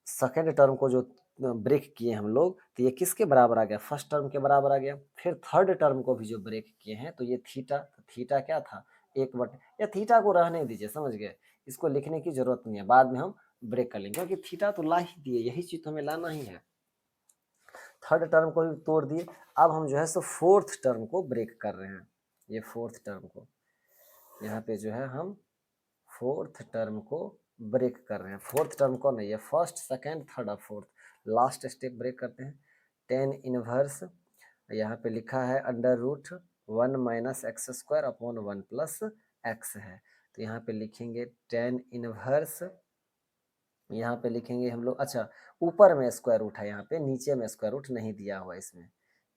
सेकेंड टर्म को जो ब्रेक किए हम लोग, तो ये किसके बराबर आ गया, फर्स्ट टर्म के बराबर आ गया। फिर थर्ड टर्म को भी जो ब्रेक किए हैं, तो ये थीटा, तो थीटा क्या था 1/, या थीटा को रहने दीजिए, समझ गए, इसको लिखने की जरूरत नहीं है, बाद में हम ब्रेक कर लेंगे, क्योंकि थीटा तो ला ही दिए, यही चीज तो हमें लाना ही है। थर्ड टर्म को भी तोड़ दिए। अब हम जो है सो फोर्थ टर्म को ब्रेक कर रहे हैं, ये फोर्थ टर्म को, यहाँ पे जो है हम फोर्थ टर्म को ब्रेक कर रहे हैं। फोर्थ टर्म को नहीं, ये फर्स्ट सेकेंड थर्ड और फोर्थ, लास्ट स्टेप ब्रेक करते हैं। टेन इनवर्स, यहाँ पे लिखा है √1 minus x square upon 1 plus x है, तो यहाँ पे लिखेंगे टेन इनवर्स, यहाँ पे लिखेंगे हम लोग, अच्छा ऊपर में स्क्वायर रूट है, यहाँ पे नीचे में स्क्वायर रूट नहीं दिया हुआ इसमें,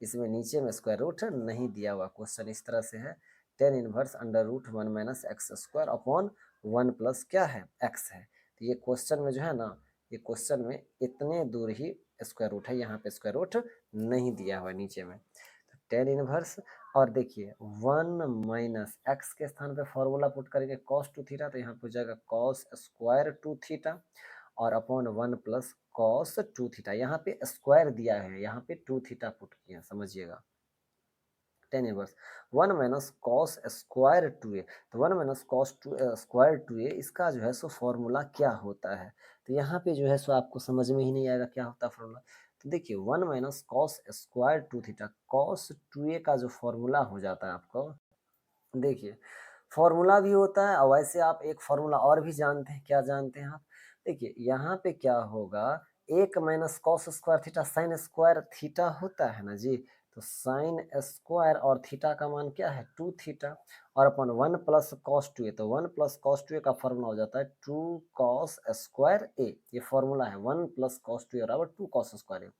इसमें नीचे में स्क्वायर रूट नहीं दिया हुआ। क्वेश्चन इस तरह से है, tan inverse under root 1 minus x square upon 1 plus क्या है, एक्स है। तो ये क्वेश्चन में जो है ना, ये क्वेश्चन में इतने दूर ही स्क्वायर रूट है, यहाँ पे स्क्वायर रूट नहीं दिया हुआ है नीचे में। तो टेन इनवर्स, और देखिए 1 माइनस एक्स के स्थान पे फॉर्मूला पुट करेंगे कॉस 2 थीटा, तो यहाँ पे हो जाएगा कॉस स्क्वायर 2 थीटा और अपॉन 1 प्लस कॉस 2 थीटा। यहाँ पे स्क्वायर दिया है, यहाँ पे 2 थीटा पुट किया, समझिएगा। Ten inverse 1 minus cos square 2a, तो 1 माइनस कॉस स्क्वायर 2a इसका जो है सो फॉर्मूला क्या होता है। तो यहाँ पे जो है सो आपको समझ में ही नहीं आएगा क्या होता है फॉर्मूला। तो देखिए 1 minus cos square 2 theta, cos 2a का जो फॉर्मूला हो जाता है आपको, देखिए फॉर्मूला भी होता है और वैसे आप एक फॉर्मूला और भी जानते हैं, क्या जानते हैं आप, देखिए यहाँ पे क्या होगा, 1 minus cos square theta sine square theta होता है ना जी, तो साइन स्क्वायर और थीटा का मान क्या है 2 थीटा और अपन 1 प्लस कॉस 2a, तो 1 प्लस कॉस 2a का फॉर्मूला हो जाता है 2 कॉस स्क्वायर a, ये फॉर्मूला है 1 प्लस कॉस 2a बराबर 2 कॉस स्क्वायर a।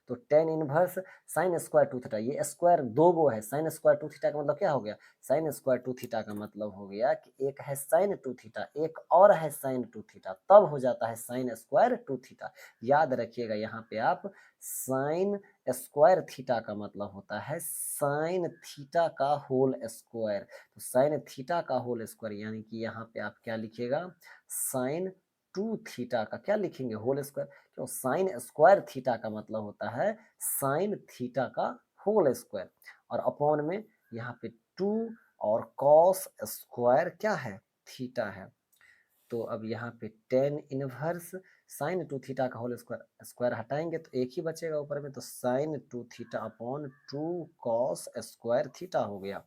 तो tan inverse sine square 2 theta, ये स्क्वायर दो गो है, साइन स्क्वायर 2 थीटा का मतलब क्या हो गया, साइन स्क्वायर 2 थीटा का मतलब हो गया कि एक है साइन 2 थीटा, एक और है साइन 2 थीटा, तब हो जाता है साइन स्क्वायर 2 थीटा। याद रखिएगा यहाँ पे आप, साइन स्क्वायर थीटा का मतलब होता है साइन थीटा का होल स्क्वायर, तो साइन थीटा का होल स्क्वायर यानी कि यहाँ पे आप क्या लिखिएगा, साइन 2 थीटा का क्या लिखेंगे, होल स्क्वायर, क्यों साइन स्क्वायर थीटा का मतलब होता है साइन थीटा का होल स्क्वायर, और अपॉन में यहाँ पे 2 और कॉस स्क्वायर क्या है, थीटा है। तो अब यहाँ पे टेन इनवर्स साइन 2 थीटा का होल स्क्वायर, स्क्वायर हटाएंगे तो एक ही बचेगा ऊपर में, तो sine 2 theta upon 2 cos square theta हो गया।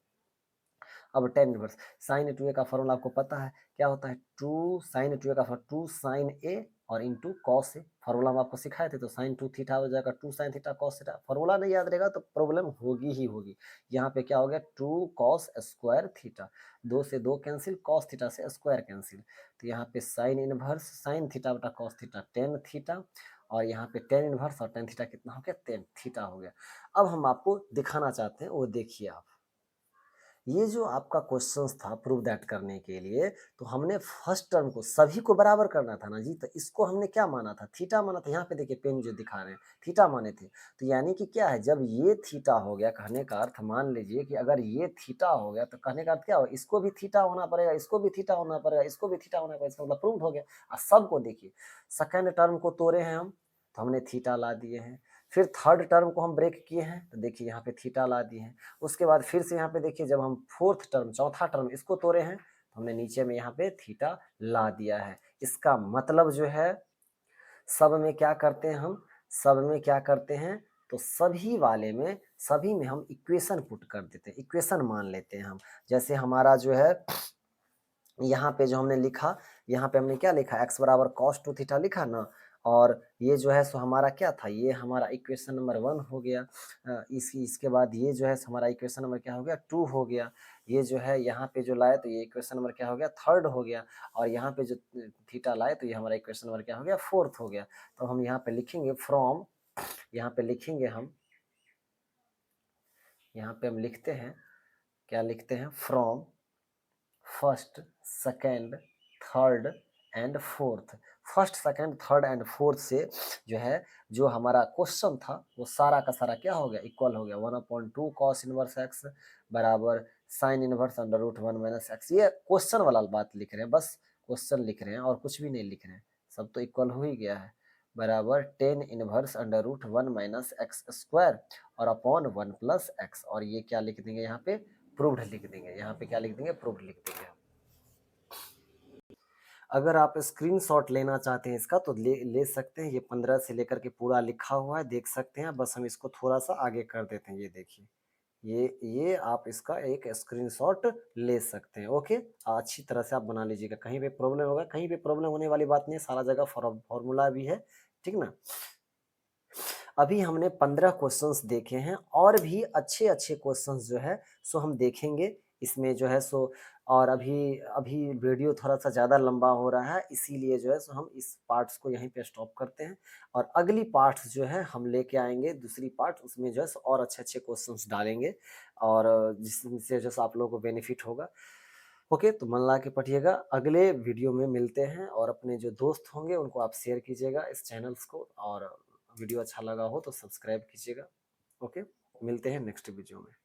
अब टेन इनवर्स साइन 2a का फॉर्मूला आपको पता है क्या होता है, 2 साइन 2a का 2 साइन a और इंटू कॉस ए, फॉर्मूला हम आपको सिखाए थे, तो साइन 2 थीटा हो जाएगा 2 sine theta cos theta. Formula नहीं याद रहेगा तो प्रॉब्लम होगी ही होगी। यहाँ पे क्या हो गया 2 कॉस स्क्वायर थीटा, 2 से 2 कैंसिल, कॉस थीटा से स्क्वायर कैंसिल, तो यहाँ पे साइन इनवर्स साइन थीटा बटा कॉस थीटा टेन थीटा, और यहाँ पे टेन इनवर्स और टेन थीटा कितना हो गया, टेन थीटा हो गया। अब हम आपको दिखाना चाहते हैं, वो देखिए आप, ये जो आपका क्वेश्चन था प्रूव दैट करने के लिए, तो हमने फर्स्ट टर्म को सभी को बराबर करना था ना जी, तो इसको हमने क्या माना था, थीटा माना था। यहाँ पे देखिए पेन जो दिखा रहे हैं थीटा माने थे, तो यानी कि क्या है, जब ये थीटा हो गया, कहने का अर्थ मान लीजिए कि अगर ये थीटा हो गया तो कहने का अर्थ क्या हो, इसको भी थीटा होना पड़ेगा, इसको भी थीटा होना पड़ेगा, इसको भी थीटा होना पड़ेगा, इसका मतलब प्रूव हो गया। और सबको देखिए सेकेंड टर्म को तोड़े हैं हम, तो हमने थीटा ला दिए हैं, फिर थर्ड टर्म को हम ब्रेक किए हैं, तो देखिए यहाँ पे थीटा ला दिए हैं। उसके बाद फिर से यहाँ पे देखिए जब हम फोर्थ टर्म चौथा टर्म इसको तोड़े हैं, तो हमने नीचे में यहाँ पे थीटा ला दिया है। इसका मतलब जो है सब में क्या करते हैं हम, सब में क्या करते हैं, तो सभी वाले में, सभी में हम इक्वेशन पुट कर देते हैं, इक्वेशन मान लेते हैं हम। जैसे हमारा जो है यहाँ पे जो हमने लिखा, यहाँ पे हमने क्या लिखा, x बराबर कॉस 2 थीटा लिखा ना, और ये जो है सो हमारा क्या था, ये हमारा इक्वेशन नंबर 1 हो गया। इसके बाद ये जो है हमारा इक्वेशन नंबर क्या हो गया, 2 हो गया। ये जो है यहाँ पे जो लाए तो ये इक्वेशन नंबर क्या हो गया, थर्ड हो गया। और यहाँ पे जो थीटा लाए तो ये हमारा इक्वेशन नंबर क्या हो गया, फोर्थ हो गया। तो हम यहाँ पे लिखेंगे फ्रॉम, यहाँ पे लिखेंगे हम, यहाँ पे हम लिखते हैं, क्या लिखते हैं, from first second third and fourth, first second third and fourth से जो है, जो हमारा क्वेश्चन था वो सारा का सारा क्या हो गया, इक्वल हो गया 1/2 कॉस इनवर्स एक्स बराबर sine inverse under root 1 minus x. ये क्वेश्चन वाला बात लिख रहे हैं, बस क्वेश्चन लिख रहे हैं और कुछ भी नहीं लिख रहे हैं, सब तो इक्वल हो ही गया है, बराबर tan inverse under root 1 minus x square और अपॉन 1 प्लस एक्स, और ये क्या लिख देंगे यहाँ पे, प्रूव्ड लिख देंगे, यहाँ पे क्या लिख देंगे, प्रूव्ड लिख देंगे। अगर आप स्क्रीनशॉट लेना चाहते हैं इसका तो ले सकते हैं, ये 15 से लेकर के पूरा लिखा हुआ है, देख सकते हैं। बस हम इसको थोड़ा सा आगे कर देते हैं, ये देखिए, ये आप इसका एक स्क्रीनशॉट ले सकते हैं। ओके, अच्छी तरह से आप बना लीजिएगा, कहीं पे प्रॉब्लम होगा, कहीं पे प्रॉब्लम होने वाली बात नहीं है, सारा जगह फॉर्मूला भी है, ठीक ना। अभी हमने 15 क्वेश्चंस देखे हैं, और भी अच्छे अच्छे क्वेश्चंस जो है सो हम देखेंगे इसमें जो है सो और अभी अभी वीडियो थोड़ा-सा ज़्यादा लंबा हो रहा है, इसीलिए जो है सो हम इस पार्ट्स को यहीं पे स्टॉप करते हैं और अगली पार्ट्स जो है हम लेके आएँगे दूसरी पार्ट, उसमें जो है सो और अच्छे-अच्छे क्वेश्चंस डालेंगे और जिससे जो है सो आप लोगों को बेनिफिट होगा। ओके, तो मन लगा के पढ़िएगा। अगले वीडियो में मिलते हैं और अपने जो दोस्त होंगे उनको आप शेयर कीजिएगा इस चैनल्स को और वीडियो अच्छा लगा हो तो सब्सक्राइब कीजिएगा। ओके, मिलते हैं नेक्स्ट वीडियो में।